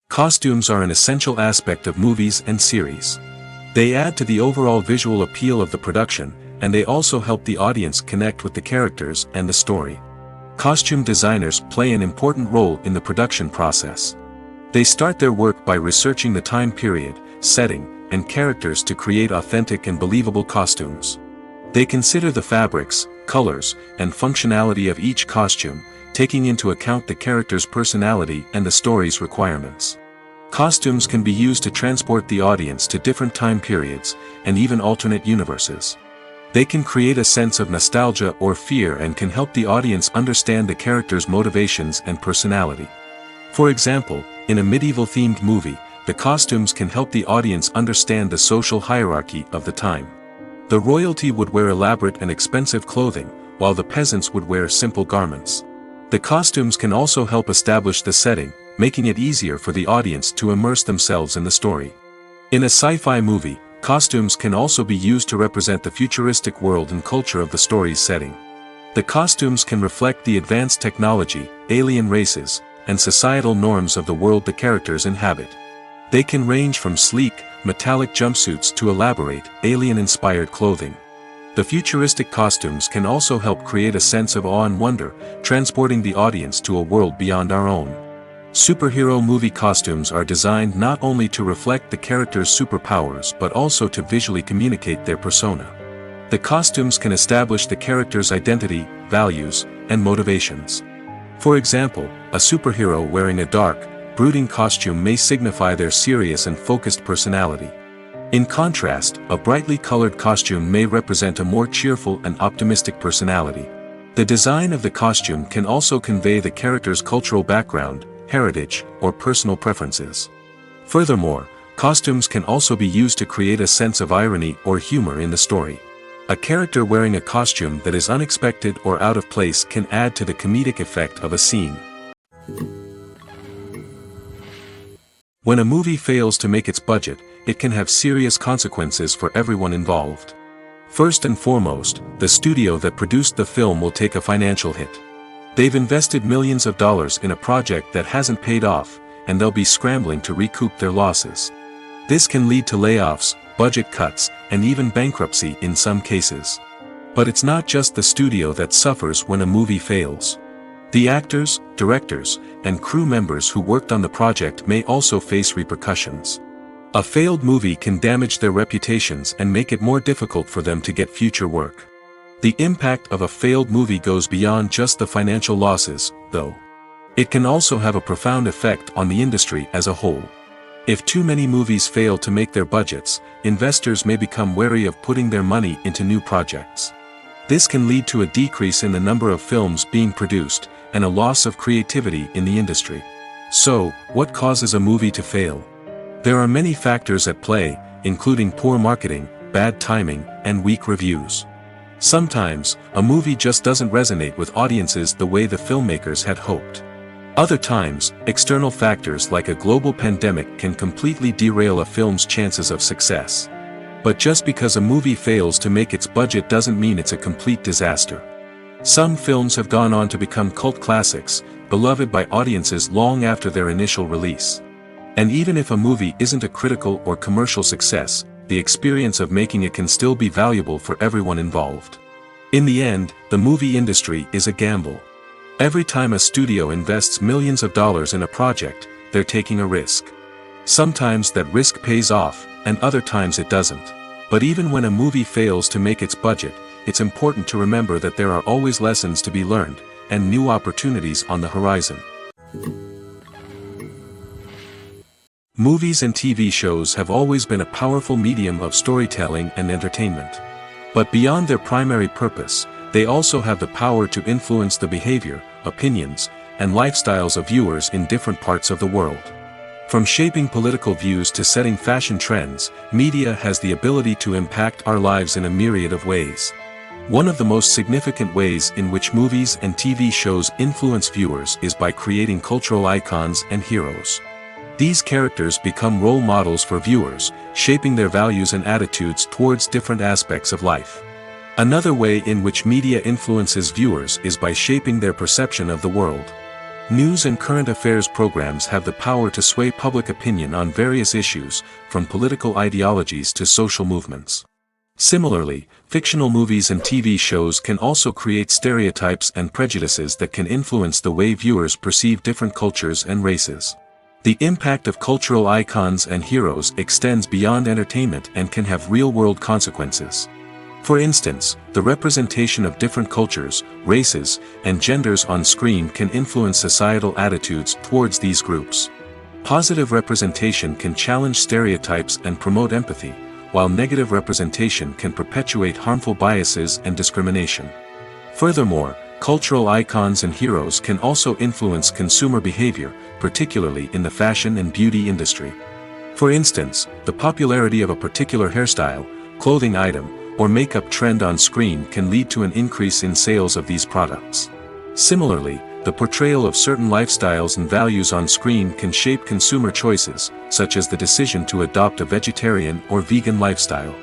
Costumes are an essential aspect of movies and series. They add to the overall visual appeal of the production, and they also help the audience connect with the characters and the story. Costume designers play an important role in the production process. They start their work by researching the time period, setting, and characters to create authentic and believable costumes. They consider the fabrics, colors, and functionality of each costume, taking into account the character's personality and the story's requirements. Costumes can be used to transport the audience to different time periods, and even alternate universes. They can create a sense of nostalgia or fear and can help the audience understand the character's motivations and personality. For example, in a medieval-themed movie, the costumes can help the audience understand the social hierarchy of the time. The royalty would wear elaborate and expensive clothing, while the peasants would wear simple garments. The costumes can also help establish the setting, making it easier for the audience to immerse themselves in the story. In a sci-fi movie, costumes can also be used to represent the futuristic world and culture of the story's setting. The costumes can reflect the advanced technology, alien races, and societal norms of the world the characters inhabit. They can range from sleek, metallic jumpsuits to elaborate, alien-inspired clothing. The futuristic costumes can also help create a sense of awe and wonder, transporting the audience to a world beyond our own. Superhero movie costumes are designed not only to reflect the character's superpowers but also to visually communicate their persona. The costumes can establish the character's identity, values, and motivations. For example, a superhero wearing a dark, brooding costume may signify their serious and focused personality. In contrast, a brightly colored costume may represent a more cheerful and optimistic personality. The design of the costume can also convey the character's cultural background, heritage, or personal preferences. Furthermore, costumes can also be used to create a sense of irony or humor in the story. A character wearing a costume that is unexpected or out of place can add to the comedic effect of a scene. When a movie fails to make its budget, it can have serious consequences for everyone involved. First and foremost, the studio that produced the film will take a financial hit. They've invested millions of dollars in a project that hasn't paid off, and they'll be scrambling to recoup their losses. This can lead to layoffs, budget cuts, and even bankruptcy in some cases. But it's not just the studio that suffers when a movie fails. The actors, directors, and crew members who worked on the project may also face repercussions. A failed movie can damage their reputations and make it more difficult for them to get future work. The impact of a failed movie goes beyond just the financial losses, though. It can also have a profound effect on the industry as a whole. If too many movies fail to make their budgets, investors may become wary of putting their money into new projects. This can lead to a decrease in the number of films being produced, and a loss of creativity in the industry. So, what causes a movie to fail? There are many factors at play, including poor marketing, bad timing, and weak reviews. Sometimes, a movie just doesn't resonate with audiences the way the filmmakers had hoped. Other times, external factors like a global pandemic can completely derail a film's chances of success. But just because a movie fails to make its budget doesn't mean it's a complete disaster. Some films have gone on to become cult classics, beloved by audiences long after their initial release. And even if a movie isn't a critical or commercial success, the experience of making it can still be valuable for everyone involved. In the end, the movie industry is a gamble. Every time a studio invests millions of dollars in a project, they're taking a risk. Sometimes that risk pays off, and other times it doesn't. But even when a movie fails to make its budget, it's important to remember that there are always lessons to be learned, and new opportunities on the horizon. Movies and TV shows have always been a powerful medium of storytelling and entertainment. But beyond their primary purpose, they also have the power to influence the behavior, opinions, and lifestyles of viewers in different parts of the world. From shaping political views to setting fashion trends, media has the ability to impact our lives in a myriad of ways. One of the most significant ways in which movies and TV shows influence viewers is by creating cultural icons and heroes. These characters become role models for viewers, shaping their values and attitudes towards different aspects of life. Another way in which media influences viewers is by shaping their perception of the world. News and current affairs programs have the power to sway public opinion on various issues, from political ideologies to social movements. Similarly, fictional movies and TV shows can also create stereotypes and prejudices that can influence the way viewers perceive different cultures and races. The impact of cultural icons and heroes extends beyond entertainment and can have real-world consequences. For instance, the representation of different cultures, races, and genders on screen can influence societal attitudes towards these groups. Positive representation can challenge stereotypes and promote empathy, while negative representation can perpetuate harmful biases and discrimination. Furthermore, cultural icons and heroes can also influence consumer behavior, particularly in the fashion and beauty industry. For instance, the popularity of a particular hairstyle, clothing item, or makeup trend on screen can lead to an increase in sales of these products. Similarly, the portrayal of certain lifestyles and values on screen can shape consumer choices, such as the decision to adopt a vegetarian or vegan lifestyle.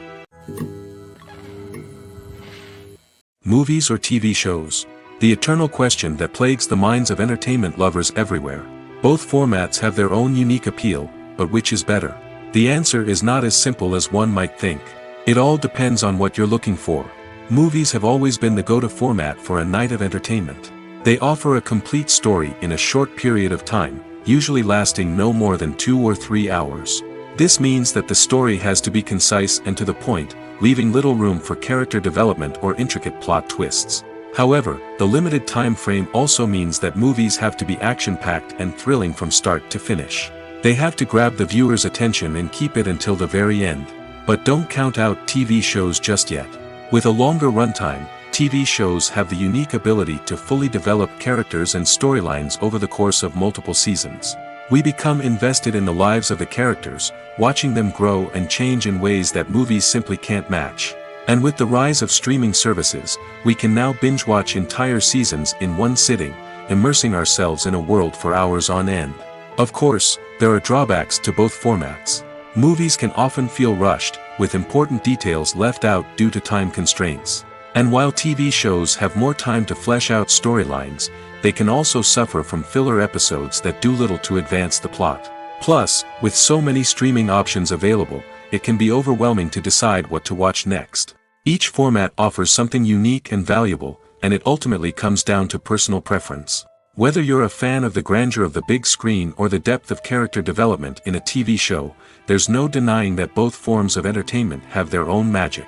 Movies or TV shows? The eternal question that plagues the minds of entertainment lovers everywhere. Both formats have their own unique appeal, but which is better? The answer is not as simple as one might think. It all depends on what you're looking for. Movies have always been the go-to format for a night of entertainment. They offer a complete story in a short period of time, usually lasting no more than 2 or 3 hours. This means that the story has to be concise and to the point, leaving little room for character development or intricate plot twists. However, the limited time frame also means that movies have to be action-packed and thrilling from start to finish. They have to grab the viewer's attention and keep it until the very end. But don't count out TV shows just yet. With a longer runtime, TV shows have the unique ability to fully develop characters and storylines over the course of multiple seasons. We become invested in the lives of the characters, watching them grow and change in ways that movies simply can't match. And with the rise of streaming services, we can now binge-watch entire seasons in one sitting, immersing ourselves in a world for hours on end. Of course, there are drawbacks to both formats. Movies can often feel rushed, with important details left out due to time constraints. And while TV shows have more time to flesh out storylines, they can also suffer from filler episodes that do little to advance the plot. Plus, with so many streaming options available, it can be overwhelming to decide what to watch next. Each format offers something unique and valuable, and it ultimately comes down to personal preference. Whether you're a fan of the grandeur of the big screen or the depth of character development in a TV show, there's no denying that both forms of entertainment have their own magic.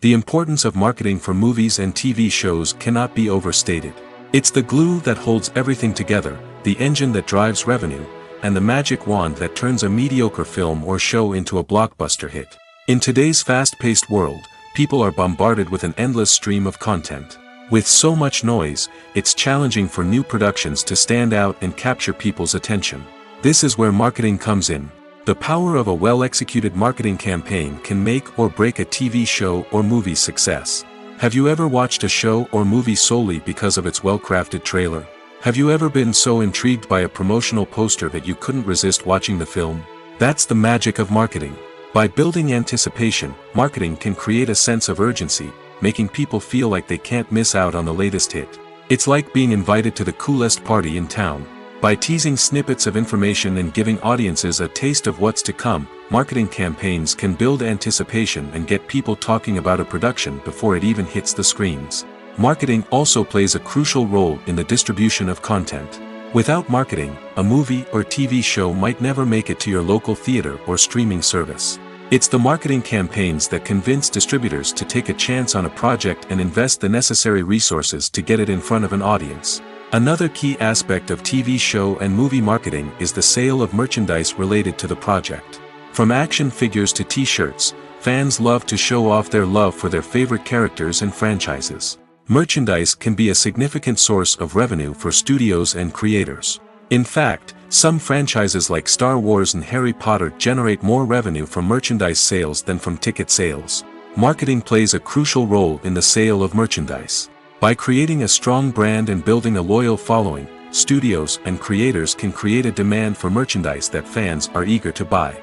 The importance of marketing for movies and TV shows cannot be overstated. It's the glue that holds everything together, the engine that drives revenue, and the magic wand that turns a mediocre film or show into a blockbuster hit. In today's fast-paced world, people are bombarded with an endless stream of content. With so much noise, it's challenging for new productions to stand out and capture people's attention. This is where marketing comes in. The power of a well-executed marketing campaign can make or break a TV show or movie's success. Have you ever watched a show or movie solely because of its well-crafted trailer? Have you ever been so intrigued by a promotional poster that you couldn't resist watching the film? That's the magic of marketing. By building anticipation, marketing can create a sense of urgency, making people feel like they can't miss out on the latest hit. It's like being invited to the coolest party in town. By teasing snippets of information and giving audiences a taste of what's to come, marketing campaigns can build anticipation and get people talking about a production before it even hits the screens. Marketing also plays a crucial role in the distribution of content. Without marketing, a movie or TV show might never make it to your local theater or streaming service. It's the marketing campaigns that convince distributors to take a chance on a project and invest the necessary resources to get it in front of an audience. Another key aspect of TV show and movie marketing is the sale of merchandise related to the project. From action figures to t-shirts, fans love to show off their love for their favorite characters and franchises. Merchandise can be a significant source of revenue for studios and creators. In fact, some franchises like Star Wars and Harry Potter generate more revenue from merchandise sales than from ticket sales. Marketing plays a crucial role in the sale of merchandise. By creating a strong brand and building a loyal following, studios and creators can create a demand for merchandise that fans are eager to buy.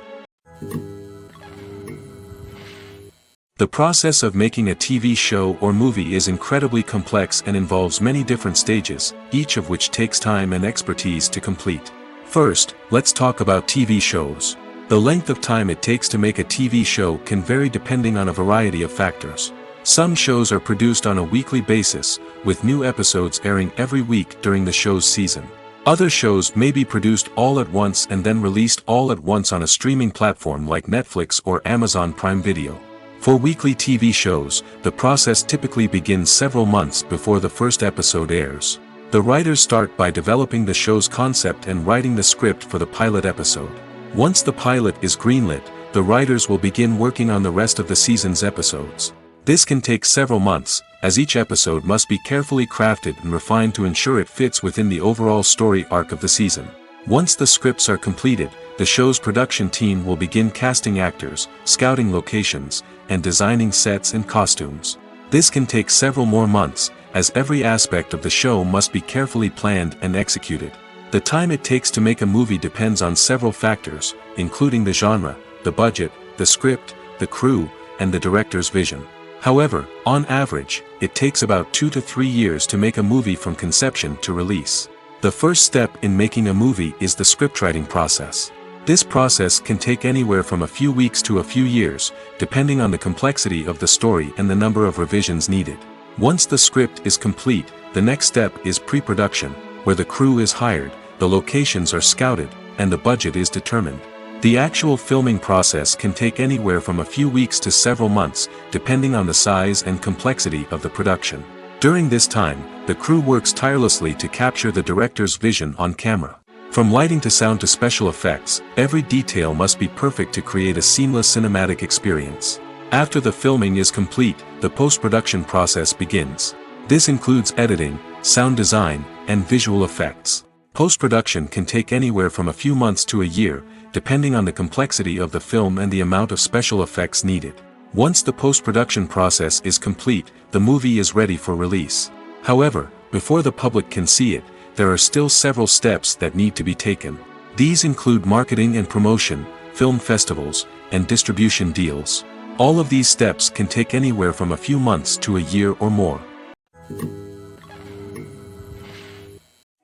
The process of making a TV show or movie is incredibly complex and involves many different stages, each of which takes time and expertise to complete. First, let's talk about TV shows. The length of time it takes to make a TV show can vary depending on a variety of factors. Some shows are produced on a weekly basis, with new episodes airing every week during the show's season. Other shows may be produced all at once and then released all at once on a streaming platform like Netflix or Amazon Prime Video. For weekly TV shows, the process typically begins several months before the first episode airs. The writers start by developing the show's concept and writing the script for the pilot episode. Once the pilot is greenlit, the writers will begin working on the rest of the season's episodes. This can take several months, as each episode must be carefully crafted and refined to ensure it fits within the overall story arc of the season. Once the scripts are completed, the show's production team will begin casting actors, scouting locations, and designing sets and costumes. This can take several more months, as every aspect of the show must be carefully planned and executed. The time it takes to make a movie depends on several factors, including the genre, the budget, the script, the crew, and the director's vision. However, on average, it takes about 2 to 3 years to make a movie from conception to release. The first step in making a movie is the scriptwriting process. This process can take anywhere from a few weeks to a few years, depending on the complexity of the story and the number of revisions needed. Once the script is complete, the next step is pre-production, where the crew is hired, the locations are scouted, and the budget is determined. The actual filming process can take anywhere from a few weeks to several months, depending on the size and complexity of the production. During this time, the crew works tirelessly to capture the director's vision on camera. From lighting to sound to special effects, every detail must be perfect to create a seamless cinematic experience. After the filming is complete, the post-production process begins. This includes editing, sound design, and visual effects. Post-production can take anywhere from a few months to a year, depending on the complexity of the film and the amount of special effects needed. Once the post-production process is complete, the movie is ready for release. However, before the public can see it, there are still several steps that need to be taken. These include marketing and promotion, film festivals, and distribution deals. All of these steps can take anywhere from a few months to a year or more.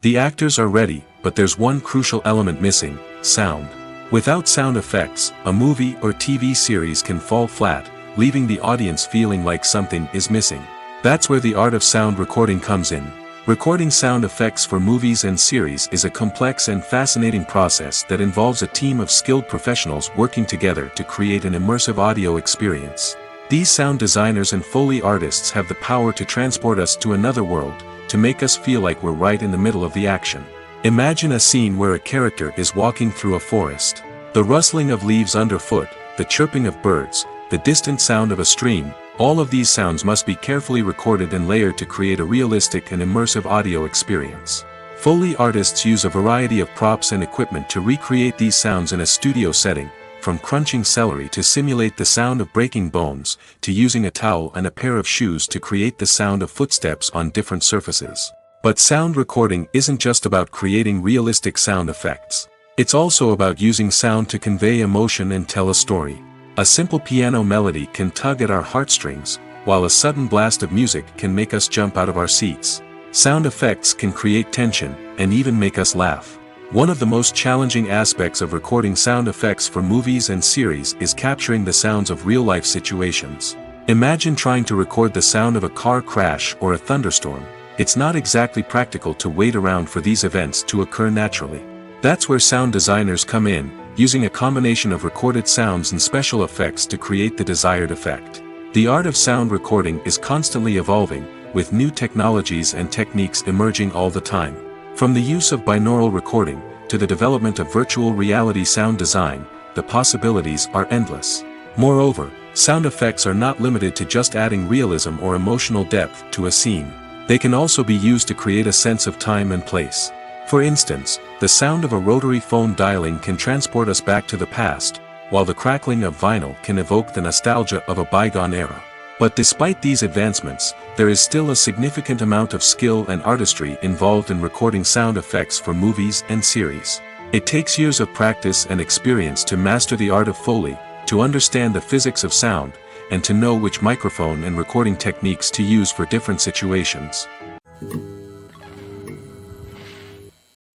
The actors are ready, but there's one crucial element missing: sound. Without sound effects, a movie or TV series can fall flat, leaving the audience feeling like something is missing. That's where the art of sound recording comes in. Recording sound effects for movies and series is a complex and fascinating process that involves a team of skilled professionals working together to create an immersive audio experience. These sound designers and Foley artists have the power to transport us to another world, to make us feel like we're right in the middle of the action. Imagine a scene where a character is walking through a forest. The rustling of leaves underfoot, the chirping of birds, the distant sound of a stream, all of these sounds must be carefully recorded and layered to create a realistic and immersive audio experience. Foley artists use a variety of props and equipment to recreate these sounds in a studio setting, from crunching celery to simulate the sound of breaking bones, to using a towel and a pair of shoes to create the sound of footsteps on different surfaces. But sound recording isn't just about creating realistic sound effects. It's also about using sound to convey emotion and tell a story. A simple piano melody can tug at our heartstrings, while a sudden blast of music can make us jump out of our seats. Sound effects can create tension, and even make us laugh. One of the most challenging aspects of recording sound effects for movies and series is capturing the sounds of real-life situations. Imagine trying to record the sound of a car crash or a thunderstorm. It's not exactly practical to wait around for these events to occur naturally. That's where sound designers come in, using a combination of recorded sounds and special effects to create the desired effect. The art of sound recording is constantly evolving, with new technologies and techniques emerging all the time. From the use of binaural recording, to the development of virtual reality sound design, the possibilities are endless. Moreover, sound effects are not limited to just adding realism or emotional depth to a scene. They can also be used to create a sense of time and place. For instance, the sound of a rotary phone dialing can transport us back to the past, while the crackling of vinyl can evoke the nostalgia of a bygone era. But despite these advancements, there is still a significant amount of skill and artistry involved in recording sound effects for movies and series. It takes years of practice and experience to master the art of Foley, to understand the physics of sound, and to know which microphone and recording techniques to use for different situations.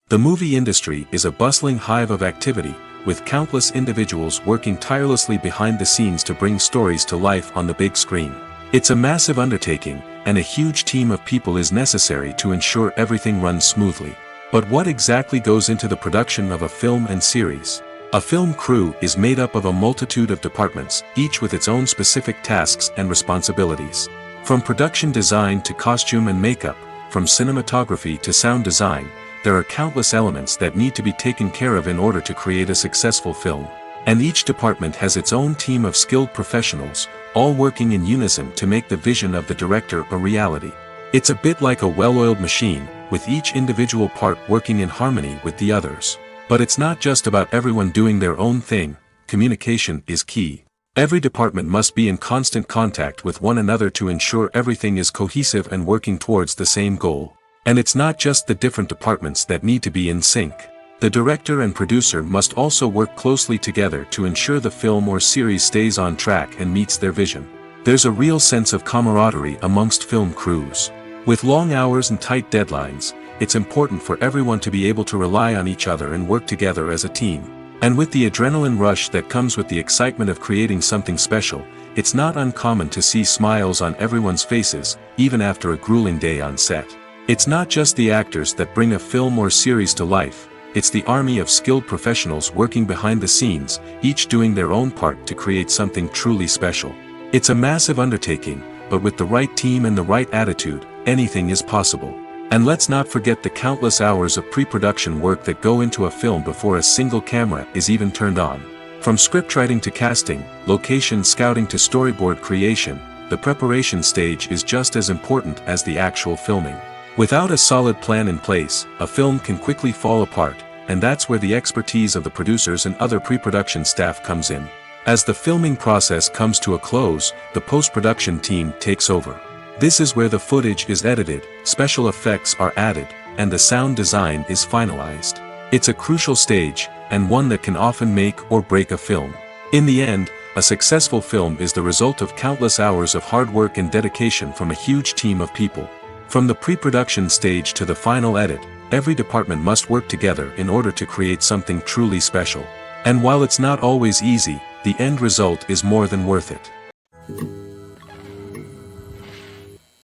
The movie industry is a bustling hive of activity, with countless individuals working tirelessly behind the scenes to bring stories to life on the big screen. It's a massive undertaking, and a huge team of people is necessary to ensure everything runs smoothly. But what exactly goes into the production of a film and series? A film crew is made up of a multitude of departments, each with its own specific tasks and responsibilities. From production design to costume and makeup, from cinematography to sound design, there are countless elements that need to be taken care of in order to create a successful film. And each department has its own team of skilled professionals, all working in unison to make the vision of the director a reality. It's a bit like a well-oiled machine, with each individual part working in harmony with the others. But it's not just about everyone doing their own thing. Communication is key. Every department must be in constant contact with one another to ensure everything is cohesive and working towards the same goal. And it's not just the different departments that need to be in sync. The director and producer must also work closely together to ensure the film or series stays on track and meets their vision. There's a real sense of camaraderie amongst film crews. With long hours and tight deadlines, it's important for everyone to be able to rely on each other and work together as a team. And with the adrenaline rush that comes with the excitement of creating something special, it's not uncommon to see smiles on everyone's faces, even after a grueling day on set. It's not just the actors that bring a film or series to life, it's the army of skilled professionals working behind the scenes, each doing their own part to create something truly special. It's a massive undertaking, but with the right team and the right attitude, anything is possible. And let's not forget the countless hours of pre-production work that go into a film before a single camera is even turned on. From scriptwriting to casting, location scouting to storyboard creation, the preparation stage is just as important as the actual filming. Without a solid plan in place, a film can quickly fall apart, and that's where the expertise of the producers and other pre-production staff comes in. As the filming process comes to a close, the post-production team takes over. This is where the footage is edited, special effects are added, and the sound design is finalized. It's a crucial stage, and one that can often make or break a film. In the end, a successful film is the result of countless hours of hard work and dedication from a huge team of people. From the pre-production stage to the final edit, every department must work together in order to create something truly special. And while it's not always easy, the end result is more than worth it.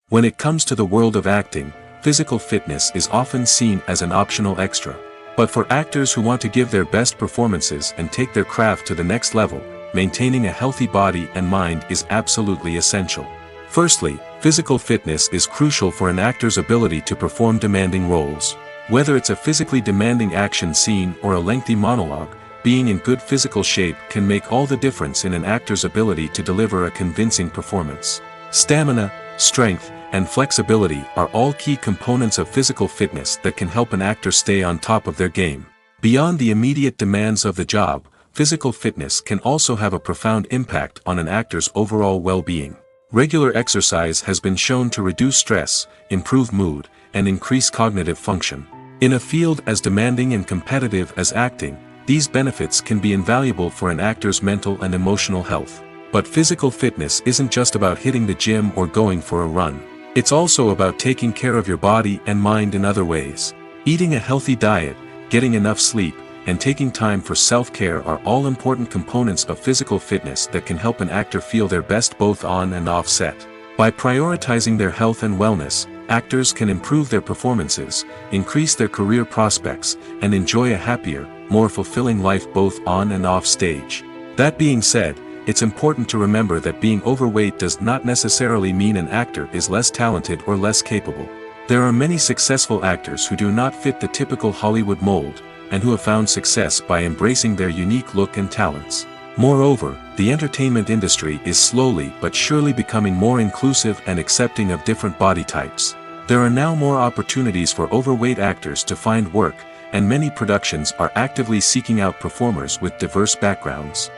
When it comes to the world of acting, physical fitness is often seen as an optional extra. But for actors who want to give their best performances and take their craft to the next level, maintaining a healthy body and mind is absolutely essential. Firstly, physical fitness is crucial for an actor's ability to perform demanding roles. Whether it's a physically demanding action scene or a lengthy monologue, being in good physical shape can make all the difference in an actor's ability to deliver a convincing performance. Stamina, strength, and flexibility are all key components of physical fitness that can help an actor stay on top of their game. Beyond the immediate demands of the job, physical fitness can also have a profound impact on an actor's overall well-being. Regular exercise has been shown to reduce stress, improve mood, and increase cognitive function. In a field as demanding and competitive as acting, these benefits can be invaluable for an actor's mental and emotional health. But physical fitness isn't just about hitting the gym or going for a run. It's also about taking care of your body and mind in other ways. Eating a healthy diet, getting enough sleep, and taking time for self-care are all important components of physical fitness that can help an actor feel their best both on and off set. By prioritizing their health and wellness, actors can improve their performances, increase their career prospects, and enjoy a happier, more fulfilling life both on and off stage. That being said, it's important to remember that being overweight does not necessarily mean an actor is less talented or less capable. There are many successful actors who do not fit the typical Hollywood mold, and who have found success by embracing their unique look and talents. Moreover, the entertainment industry is slowly but surely becoming more inclusive and accepting of different body types. There are now more opportunities for overweight actors to find work, and many productions are actively seeking out performers with diverse backgrounds.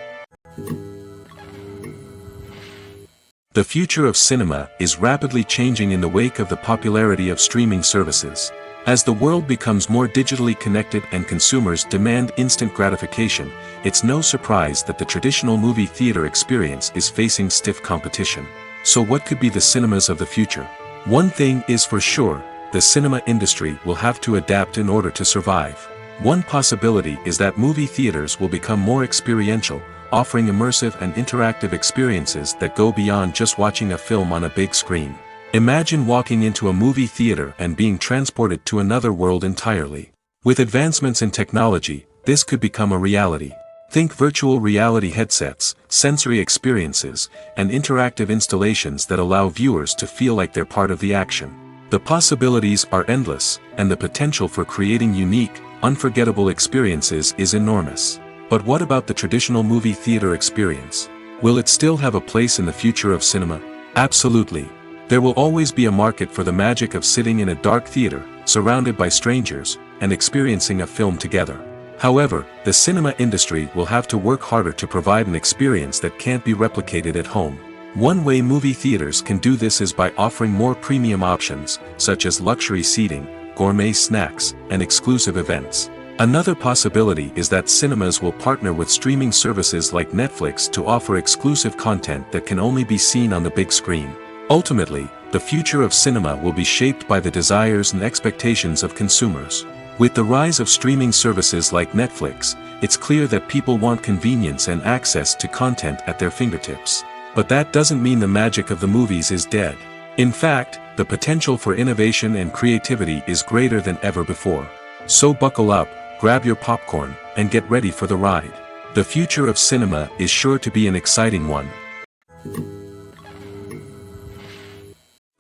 The future of cinema is rapidly changing in the wake of the popularity of streaming services. As the world becomes more digitally connected and consumers demand instant gratification, it's no surprise that the traditional movie theater experience is facing stiff competition. So what could be the cinemas of the future? One thing is for sure, the cinema industry will have to adapt in order to survive. One possibility is that movie theaters will become more experiential, offering immersive and interactive experiences that go beyond just watching a film on a big screen. Imagine walking into a movie theater and being transported to another world entirely. With advancements in technology, this could become a reality. Think virtual reality headsets, sensory experiences, and interactive installations that allow viewers to feel like they're part of the action. The possibilities are endless, and the potential for creating unique, unforgettable experiences is enormous. But what about the traditional movie theater experience? Will it still have a place in the future of cinema? Absolutely. There will always be a market for the magic of sitting in a dark theater, surrounded by strangers, and experiencing a film together. However, the cinema industry will have to work harder to provide an experience that can't be replicated at home. One way movie theaters can do this is by offering more premium options, such as luxury seating, gourmet snacks, and exclusive events. Another possibility is that cinemas will partner with streaming services like Netflix to offer exclusive content that can only be seen on the big screen. Ultimately, the future of cinema will be shaped by the desires and expectations of consumers. With the rise of streaming services like Netflix, it's clear that people want convenience and access to content at their fingertips. But that doesn't mean the magic of the movies is dead. In fact, the potential for innovation and creativity is greater than ever before. So buckle up, grab your popcorn, and get ready for the ride. The future of cinema is sure to be an exciting one.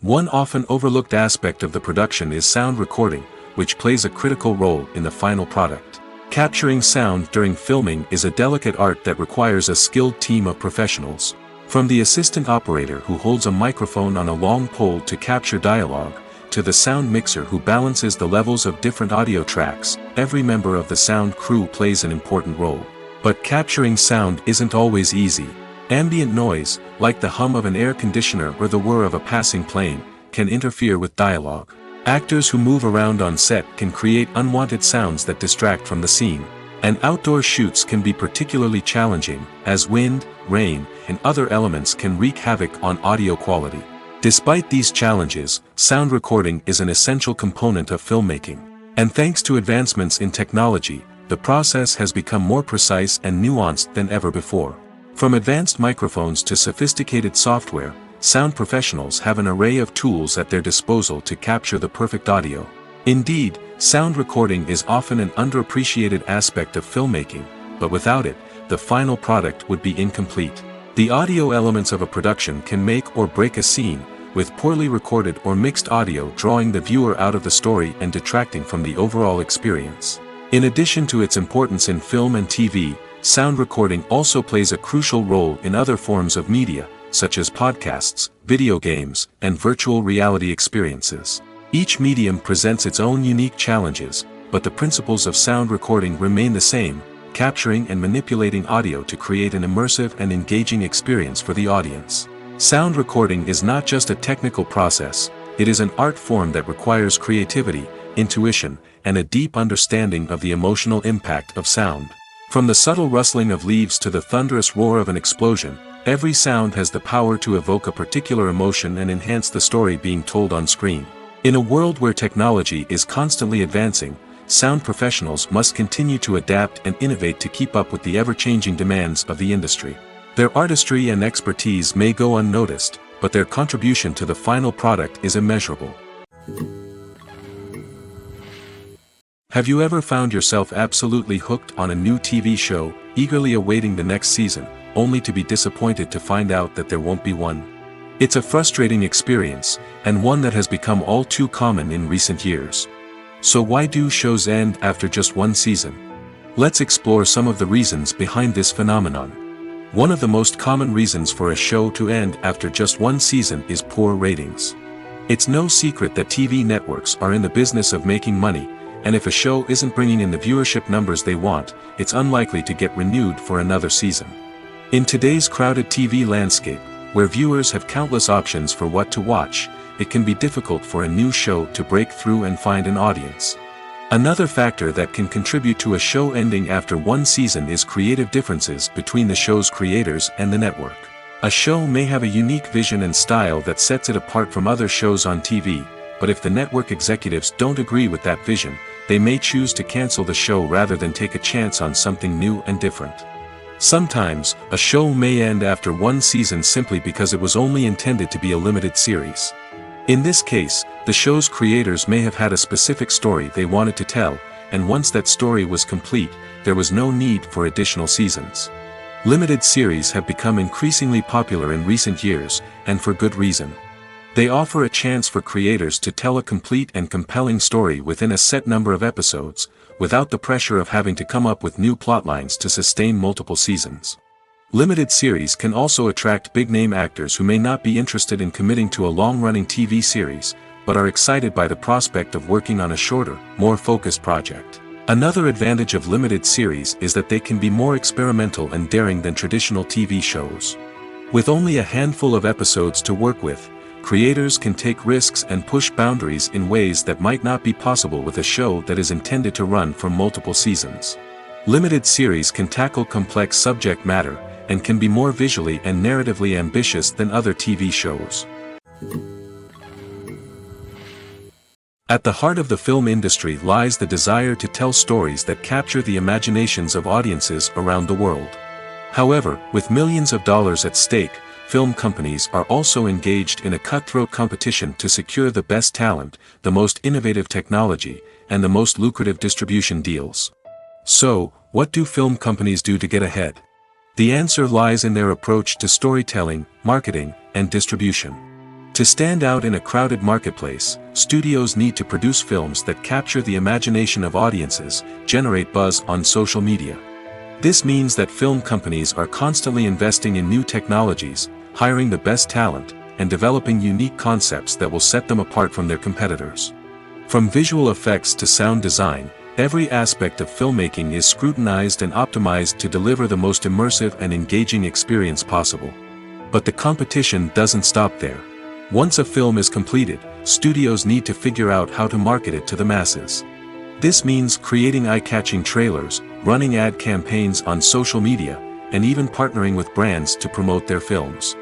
One often overlooked aspect of the production is sound recording, which plays a critical role in the final product. Capturing sound during filming is a delicate art that requires a skilled team of professionals. From the assistant operator who holds a microphone on a long pole to capture dialogue, to the sound mixer who balances the levels of different audio tracks, every member of the sound crew plays an important role. But capturing sound isn't always easy. Ambient noise, like the hum of an air conditioner or the whir of a passing plane, can interfere with dialogue. Actors who move around on set can create unwanted sounds that distract from the scene. And outdoor shoots can be particularly challenging, as wind, rain, and other elements can wreak havoc on audio quality. Despite these challenges, sound recording is an essential component of filmmaking. And thanks to advancements in technology, the process has become more precise and nuanced than ever before. From advanced microphones to sophisticated software, sound professionals have an array of tools at their disposal to capture the perfect audio. Indeed, sound recording is often an underappreciated aspect of filmmaking, but without it, the final product would be incomplete. The audio elements of a production can make or break a scene, with poorly recorded or mixed audio drawing the viewer out of the story and detracting from the overall experience. In addition to its importance in film and TV, sound recording also plays a crucial role in other forms of media, such as podcasts, video games, and virtual reality experiences. Each medium presents its own unique challenges, but the principles of sound recording remain the same, capturing and manipulating audio to create an immersive and engaging experience for the audience. Sound recording is not just a technical process, it is an art form that requires creativity, intuition, and a deep understanding of the emotional impact of sound. From the subtle rustling of leaves to the thunderous roar of an explosion, every sound has the power to evoke a particular emotion and enhance the story being told on screen. In a world where technology is constantly advancing, sound professionals must continue to adapt and innovate to keep up with the ever-changing demands of the industry. Their artistry and expertise may go unnoticed, but their contribution to the final product is immeasurable. Have you ever found yourself absolutely hooked on a new TV show, eagerly awaiting the next season, only to be disappointed to find out that there won't be one? It's a frustrating experience, and one that has become all too common in recent years. So why do shows end after just one season? Let's explore some of the reasons behind this phenomenon. One of the most common reasons for a show to end after just one season is poor ratings. It's no secret that TV networks are in the business of making money, and if a show isn't bringing in the viewership numbers they want, it's unlikely to get renewed for another season. In today's crowded TV landscape, where viewers have countless options for what to watch, it can be difficult for a new show to break through and find an audience. Another factor that can contribute to a show ending after one season is creative differences between the show's creators and the network. A show may have a unique vision and style that sets it apart from other shows on TV, but if the network executives don't agree with that vision, they may choose to cancel the show rather than take a chance on something new and different. Sometimes, a show may end after one season simply because it was only intended to be a limited series. In this case, the show's creators may have had a specific story they wanted to tell, and once that story was complete, there was no need for additional seasons. Limited series have become increasingly popular in recent years, and for good reason. They offer a chance for creators to tell a complete and compelling story within a set number of episodes, without the pressure of having to come up with new plotlines to sustain multiple seasons. Limited series can also attract big-name actors who may not be interested in committing to a long-running TV series, but are excited by the prospect of working on a shorter, more focused project. Another advantage of limited series is that they can be more experimental and daring than traditional TV shows. With only a handful of episodes to work with, creators can take risks and push boundaries in ways that might not be possible with a show that is intended to run for multiple seasons. Limited series can tackle complex subject matter, and can be more visually and narratively ambitious than other TV shows. At the heart of the film industry lies the desire to tell stories that capture the imaginations of audiences around the world. However, with millions of dollars at stake, film companies are also engaged in a cutthroat competition to secure the best talent, the most innovative technology, and the most lucrative distribution deals. So, what do film companies do to get ahead? The answer lies in their approach to storytelling, marketing, and distribution. To stand out in a crowded marketplace, studios need to produce films that capture the imagination of audiences, generate buzz on social media. This means that film companies are constantly investing in new technologies, hiring the best talent, and developing unique concepts that will set them apart from their competitors. From visual effects to sound design, every aspect of filmmaking is scrutinized and optimized to deliver the most immersive and engaging experience possible. But the competition doesn't stop there. Once a film is completed, studios need to figure out how to market it to the masses. This means creating eye-catching trailers, running ad campaigns on social media, and even partnering with brands to promote their films.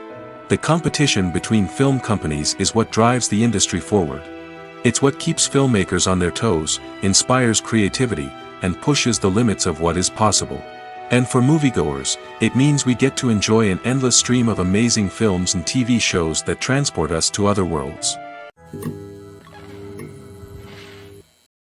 The competition between film companies is what drives the industry forward. It's what keeps filmmakers on their toes, inspires creativity, and pushes the limits of what is possible. And for moviegoers, it means we get to enjoy an endless stream of amazing films and TV shows that transport us to other worlds.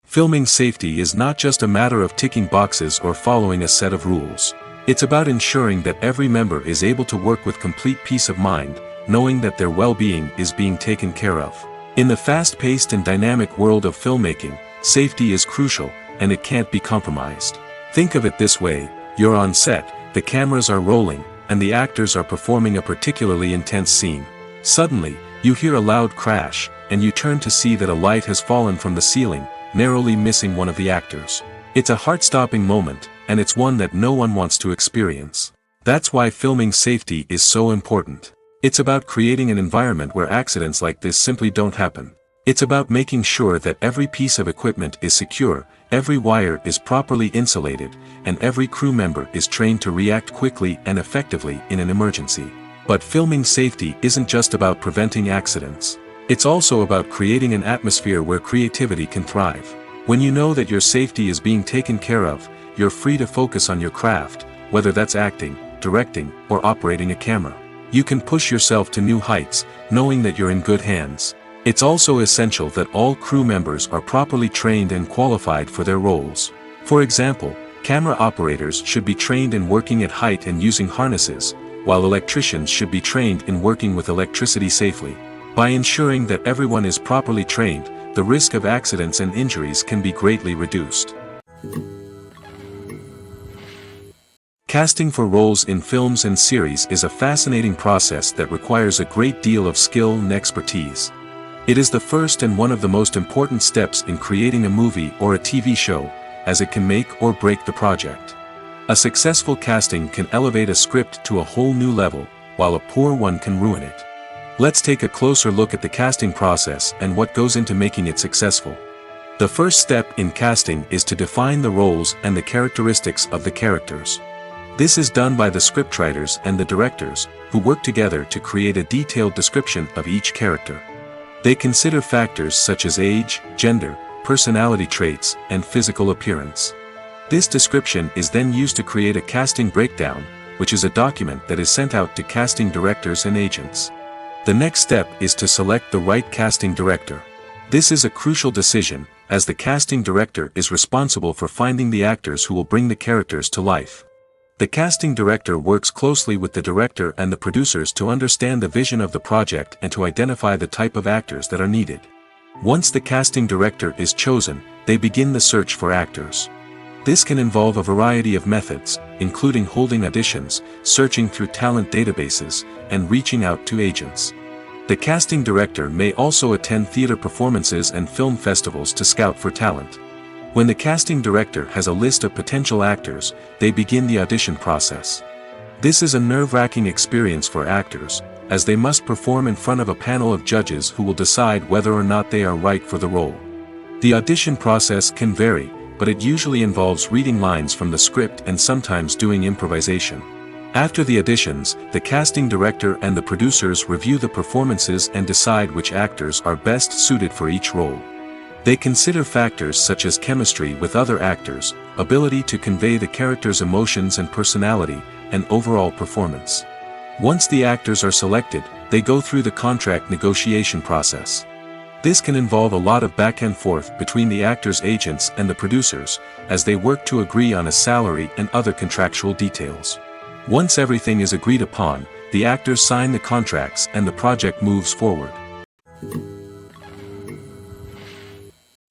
Filming safety is not just a matter of ticking boxes or following a set of rules. It's about ensuring that every member is able to work with complete peace of mind, knowing that their well-being is being taken care of. In the fast-paced and dynamic world of filmmaking, safety is crucial, and it can't be compromised. Think of it this way. You're on set, the cameras are rolling, and the actors are performing a particularly intense scene. Suddenly, you hear a loud crash, and you turn to see that a light has fallen from the ceiling, narrowly missing one of the actors. It's a heart-stopping moment, and it's one that no one wants to experience. That's why filming safety is so important. It's about creating an environment where accidents like this simply don't happen. It's about making sure that every piece of equipment is secure, every wire is properly insulated, and every crew member is trained to react quickly and effectively in an emergency. But filming safety isn't just about preventing accidents. It's also about creating an atmosphere where creativity can thrive. When you know that your safety is being taken care of, you're free to focus on your craft, whether that's acting, directing, or operating a camera. You can push yourself to new heights, knowing that you're in good hands. It's also essential that all crew members are properly trained and qualified for their roles. For example, camera operators should be trained in working at height and using harnesses, while electricians should be trained in working with electricity safely. By ensuring that everyone is properly trained, the risk of accidents and injuries can be greatly reduced. Casting for roles in films and series is a fascinating process that requires a great deal of skill and expertise. It is the first and one of the most important steps in creating a movie or a TV show, as it can make or break the project. A successful casting can elevate a script to a whole new level, while a poor one can ruin it. Let's take a closer look at the casting process and what goes into making it successful. The first step in casting is to define the roles and the characteristics of the characters. This is done by the scriptwriters and the directors, who work together to create a detailed description of each character. They consider factors such as age, gender, personality traits, and physical appearance. This description is then used to create a casting breakdown, which is a document that is sent out to casting directors and agents. The next step is to select the right casting director. This is a crucial decision, as the casting director is responsible for finding the actors who will bring the characters to life. The casting director works closely with the director and the producers to understand the vision of the project and to identify the type of actors that are needed. Once the casting director is chosen, they begin the search for actors. This can involve a variety of methods, including holding auditions, searching through talent databases, and reaching out to agents. The casting director may also attend theater performances and film festivals to scout for talent. When the casting director has a list of potential actors, they begin the audition process. This is a nerve-wracking experience for actors, as they must perform in front of a panel of judges who will decide whether or not they are right for the role. The audition process can vary, but it usually involves reading lines from the script and sometimes doing improvisation. After the auditions, the casting director and the producers review the performances and decide which actors are best suited for each role. They consider factors such as chemistry with other actors, ability to convey the character's emotions and personality, and overall performance. Once the actors are selected, they go through the contract negotiation process. This can involve a lot of back and forth between the actors' agents and the producers, as they work to agree on a salary and other contractual details. Once everything is agreed upon, the actors sign the contracts and the project moves forward.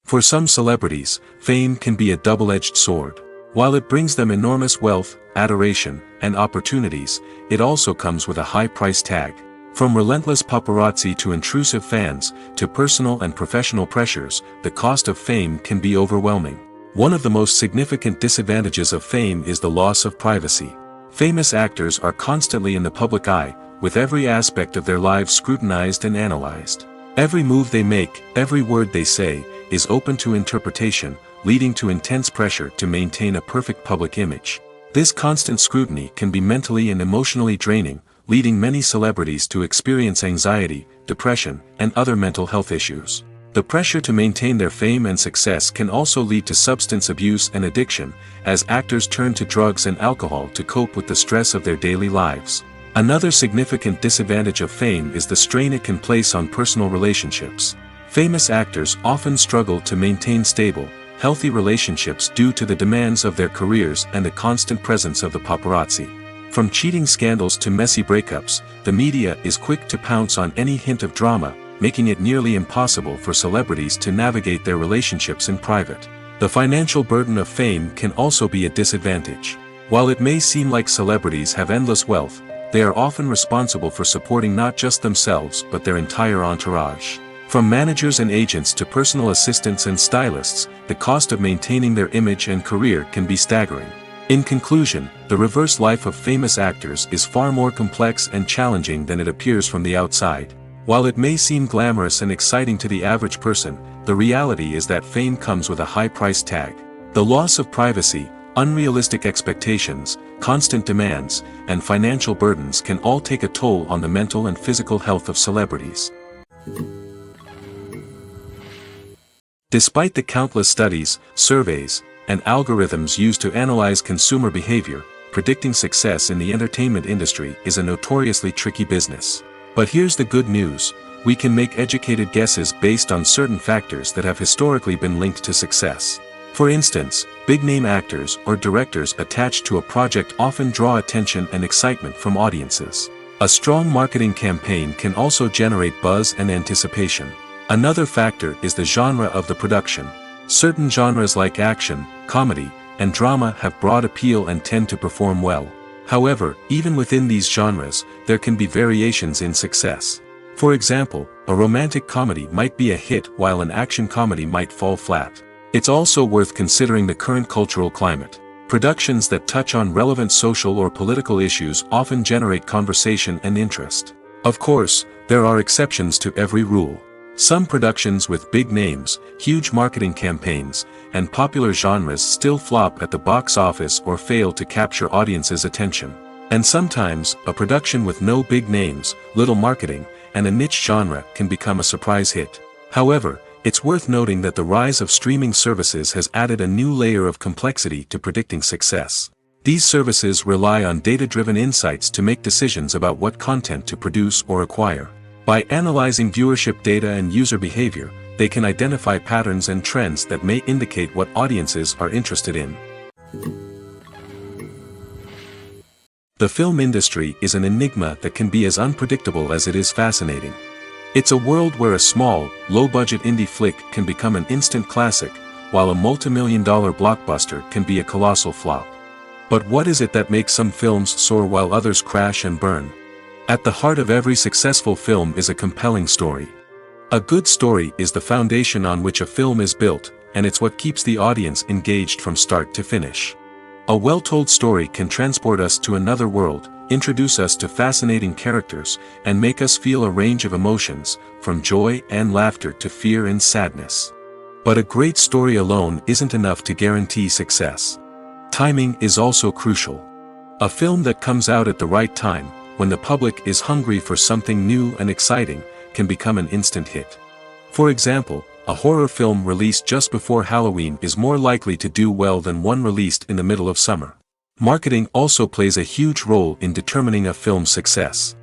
For some celebrities, fame can be a double-edged sword. While it brings them enormous wealth, adoration, and opportunities, it also comes with a high price tag. From relentless paparazzi to intrusive fans, to personal and professional pressures, the cost of fame can be overwhelming. One of the most significant disadvantages of fame is the loss of privacy. Famous actors are constantly in the public eye, with every aspect of their lives scrutinized and analyzed. Every move they make, every word they say, is open to interpretation, leading to intense pressure to maintain a perfect public image. This constant scrutiny can be mentally and emotionally draining, leading many celebrities to experience anxiety, depression, and other mental health issues. The pressure to maintain their fame and success can also lead to substance abuse and addiction, as actors turn to drugs and alcohol to cope with the stress of their daily lives. Another significant disadvantage of fame is the strain it can place on personal relationships. Famous actors often struggle to maintain stable, healthy relationships due to the demands of their careers and the constant presence of the paparazzi. From cheating scandals to messy breakups, the media is quick to pounce on any hint of drama, making it nearly impossible for celebrities to navigate their relationships in private. The financial burden of fame can also be a disadvantage. While it may seem like celebrities have endless wealth, they are often responsible for supporting not just themselves but their entire entourage. From managers and agents to personal assistants and stylists, the cost of maintaining their image and career can be staggering. In conclusion, the reverse life of famous actors is far more complex and challenging than it appears from the outside. While it may seem glamorous and exciting to the average person, the reality is that fame comes with a high price tag. The loss of privacy, unrealistic expectations, constant demands, and financial burdens can all take a toll on the mental and physical health of celebrities. Despite the countless studies, surveys, and algorithms used to analyze consumer behavior, predicting success in the entertainment industry is a notoriously tricky business. But here's the good news: we can make educated guesses based on certain factors that have historically been linked to success. For instance, big-name actors or directors attached to a project often draw attention and excitement from audiences. A strong marketing campaign can also generate buzz and anticipation. Another factor is the genre of the production. Certain genres like action, comedy, and drama have broad appeal and tend to perform well. However, even within these genres, there can be variations in success. For example, a romantic comedy might be a hit while an action comedy might fall flat. It's also worth considering the current cultural climate. Productions that touch on relevant social or political issues often generate conversation and interest. Of course, there are exceptions to every rule. Some productions with big names, huge marketing campaigns, and popular genres still flop at the box office or fail to capture audiences' attention. And sometimes, a production with no big names, little marketing, and a niche genre can become a surprise hit. However, it's worth noting that the rise of streaming services has added a new layer of complexity to predicting success. These services rely on data-driven insights to make decisions about what content to produce or acquire. By analyzing viewership data and user behavior, they can identify patterns and trends that may indicate what audiences are interested in. The film industry is an enigma that can be as unpredictable as it is fascinating. It's a world where a small, low-budget indie flick can become an instant classic, while a multi-million-dollar blockbuster can be a colossal flop. But what is it that makes some films soar while others crash and burn? At the heart of every successful film is a compelling story. A good story is the foundation on which a film is built, and it's what keeps the audience engaged from start to finish. A well-told story can transport us to another world, introduce us to fascinating characters, and make us feel a range of emotions, from joy and laughter to fear and sadness. But a great story alone isn't enough to guarantee success. Timing is also crucial. A film that comes out at the right time, when the public is hungry for something new and exciting, can become an instant hit. For example, a horror film released just before Halloween is more likely to do well than one released in the middle of summer. Marketing also plays a huge role in determining a film's success.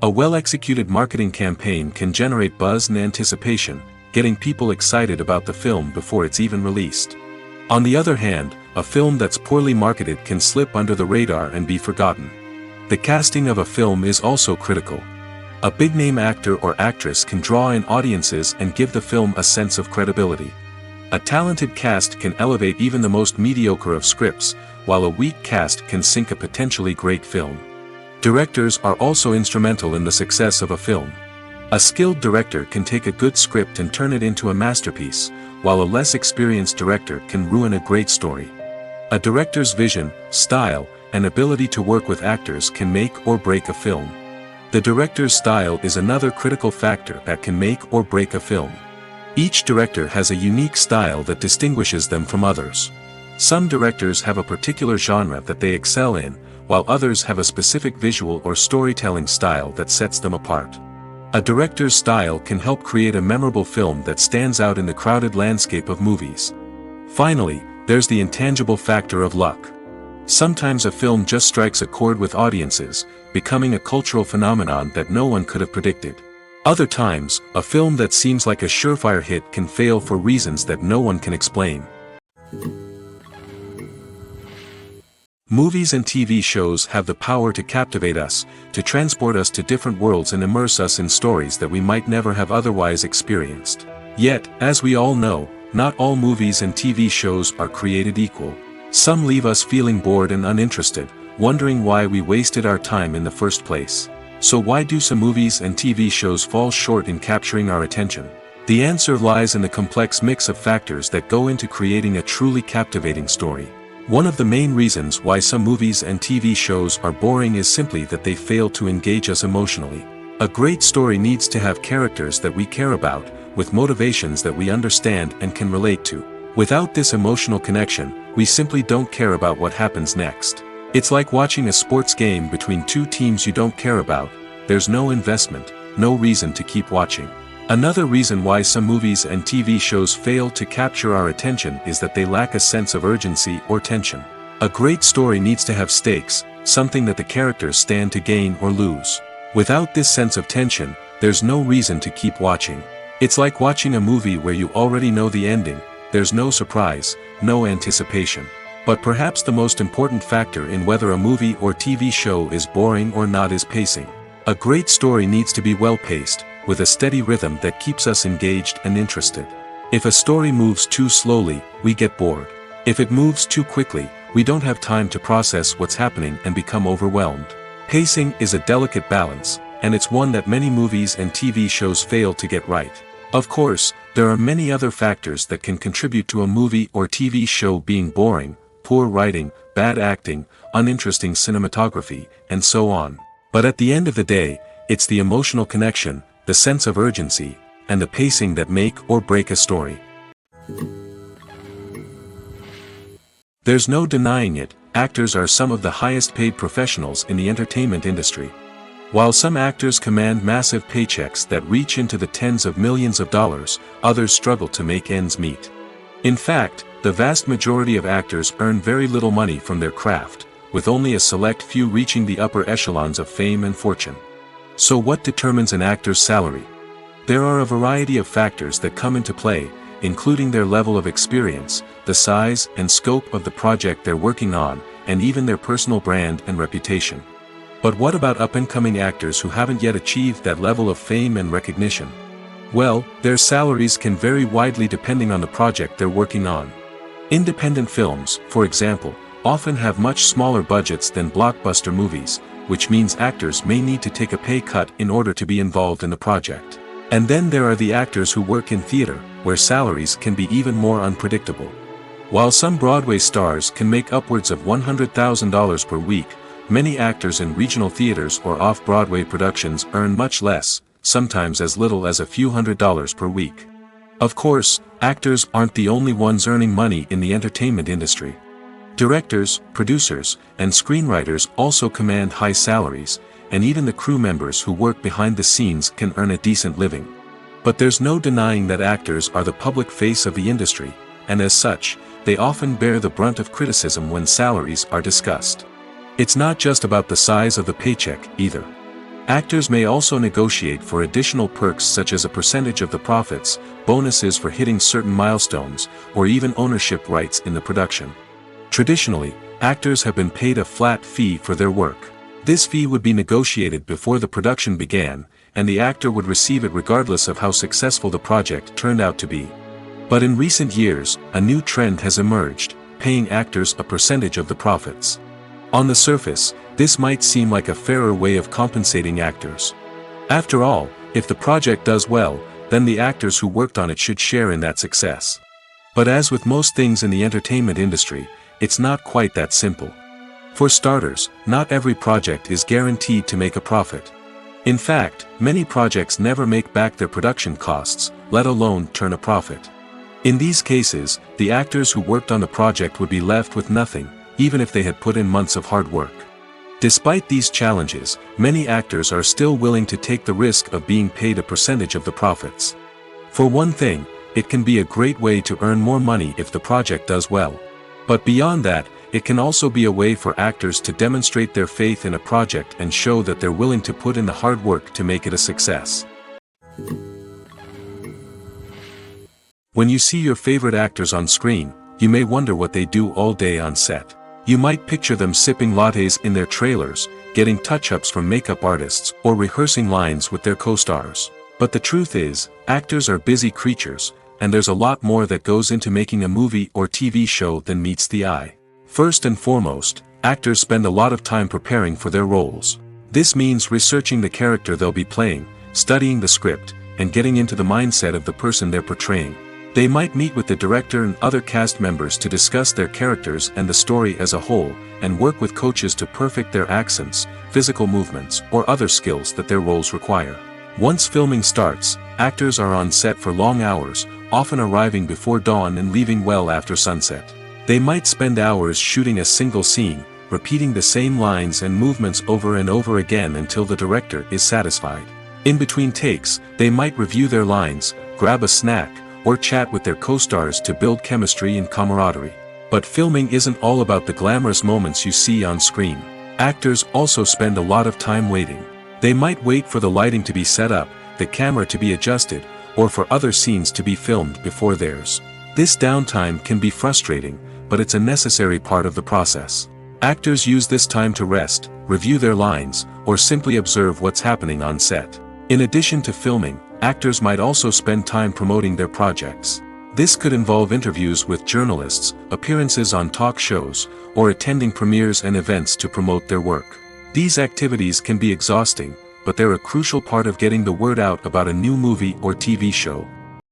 A well-executed marketing campaign can generate buzz and anticipation, getting people excited about the film before it's even released. On the other hand, a film that's poorly marketed can slip under the radar and be forgotten. The casting of a film is also critical. A big-name actor or actress can draw in audiences and give the film a sense of credibility. A talented cast can elevate even the most mediocre of scripts, while a weak cast can sink a potentially great film. Directors are also instrumental in the success of a film. A skilled director can take a good script and turn it into a masterpiece, while a less experienced director can ruin a great story. A director's vision, style, and ability to work with actors can make or break a film. The director's style is another critical factor that can make or break a film. Each director has a unique style that distinguishes them from others. Some directors have a particular genre that they excel in, while others have a specific visual or storytelling style that sets them apart. A director's style can help create a memorable film that stands out in the crowded landscape of movies. Finally, there's the intangible factor of luck. Sometimes a film just strikes a chord with audiences, becoming a cultural phenomenon that no one could have predicted. Other times, a film that seems like a surefire hit can fail for reasons that no one can explain. Movies and TV shows have the power to captivate us, to transport us to different worlds and immerse us in stories that we might never have otherwise experienced. Yet, as we all know, not all movies and TV shows are created equal. Some leave us feeling bored and uninterested, wondering why we wasted our time in the first place. So why do some movies and TV shows fall short in capturing our attention? The answer lies in the complex mix of factors that go into creating a truly captivating story. One of the main reasons why some movies and TV shows are boring is simply that they fail to engage us emotionally. A great story needs to have characters that we care about, with motivations that we understand and can relate to. Without this emotional connection, we simply don't care about what happens next. It's like watching a sports game between two teams you don't care about. There's no investment, no reason to keep watching. Another reason why some movies and TV shows fail to capture our attention is that they lack a sense of urgency or tension. A great story needs to have stakes, something that the characters stand to gain or lose. Without this sense of tension, there's no reason to keep watching. It's like watching a movie where you already know the ending. There's no surprise, no anticipation. But perhaps the most important factor in whether a movie or TV show is boring or not is pacing. A great story needs to be well-paced, with a steady rhythm that keeps us engaged and interested. If a story moves too slowly, we get bored. If it moves too quickly, we don't have time to process what's happening and become overwhelmed. Pacing is a delicate balance, and it's one that many movies and TV shows fail to get right. Of course, there are many other factors that can contribute to a movie or TV show being boring: poor writing, bad acting, uninteresting cinematography, and so on. But at the end of the day, it's the emotional connection, the sense of urgency, and the pacing that make or break a story. There's no denying it, actors are some of the highest paid professionals in the entertainment industry. While some actors command massive paychecks that reach into the tens of millions of dollars, others struggle to make ends meet. In fact, the vast majority of actors earn very little money from their craft, with only a select few reaching the upper echelons of fame and fortune. So what determines an actor's salary? There are a variety of factors that come into play, including their level of experience, the size and scope of the project they're working on, and even their personal brand and reputation. But what about up-and-coming actors who haven't yet achieved that level of fame and recognition? Well, their salaries can vary widely depending on the project they're working on. Independent films, for example, often have much smaller budgets than blockbuster movies, which means actors may need to take a pay cut in order to be involved in the project. And then there are the actors who work in theater, where salaries can be even more unpredictable. While some Broadway stars can make upwards of $100,000 per week, many actors in regional theaters or off-Broadway productions earn much less, sometimes as little as a few $100s per week. Of course, actors aren't the only ones earning money in the entertainment industry. Directors, producers, and screenwriters also command high salaries, and even the crew members who work behind the scenes can earn a decent living. But there's no denying that actors are the public face of the industry, and as such, they often bear the brunt of criticism when salaries are discussed. It's not just about the size of the paycheck, either. Actors may also negotiate for additional perks such as a percentage of the profits, bonuses for hitting certain milestones, or even ownership rights in the production. Traditionally, actors have been paid a flat fee for their work. This fee would be negotiated before the production began, and the actor would receive it regardless of how successful the project turned out to be. But in recent years, a new trend has emerged, paying actors a percentage of the profits. On the surface, this might seem like a fairer way of compensating actors. After all, if the project does well, then the actors who worked on it should share in that success. But as with most things in the entertainment industry, it's not quite that simple. For starters, not every project is guaranteed to make a profit. In fact, many projects never make back their production costs, let alone turn a profit. In these cases, the actors who worked on the project would be left with nothing, even if they had put in months of hard work. Despite these challenges, many actors are still willing to take the risk of being paid a percentage of the profits. For one thing, it can be a great way to earn more money if the project does well. But beyond that, it can also be a way for actors to demonstrate their faith in a project and show that they're willing to put in the hard work to make it a success. When you see your favorite actors on screen, you may wonder what they do all day on set. You might picture them sipping lattes in their trailers, getting touch-ups from makeup artists, or rehearsing lines with their co-stars. But the truth is, actors are busy creatures, and there's a lot more that goes into making a movie or TV show than meets the eye. First and foremost, actors spend a lot of time preparing for their roles. This means researching the character they'll be playing, studying the script, and getting into the mindset of the person they're portraying. They might meet with the director and other cast members to discuss their characters and the story as a whole, and work with coaches to perfect their accents, physical movements, or other skills that their roles require. Once filming starts, actors are on set for long hours, often arriving before dawn and leaving well after sunset. They might spend hours shooting a single scene, repeating the same lines and movements over and over again until the director is satisfied. In between takes, they might review their lines, grab a snack, or chat with their co-stars to build chemistry and camaraderie. But filming isn't all about the glamorous moments you see on screen. Actors also spend a lot of time waiting. They might wait for the lighting to be set up, the camera to be adjusted, or for other scenes to be filmed before theirs. This downtime can be frustrating, but it's a necessary part of the process. Actors use this time to rest, review their lines, or simply observe what's happening on set. In addition to filming, actors might also spend time promoting their projects. This could involve interviews with journalists, appearances on talk shows, or attending premieres and events to promote their work. These activities can be exhausting, but they're a crucial part of getting the word out about a new movie or TV show.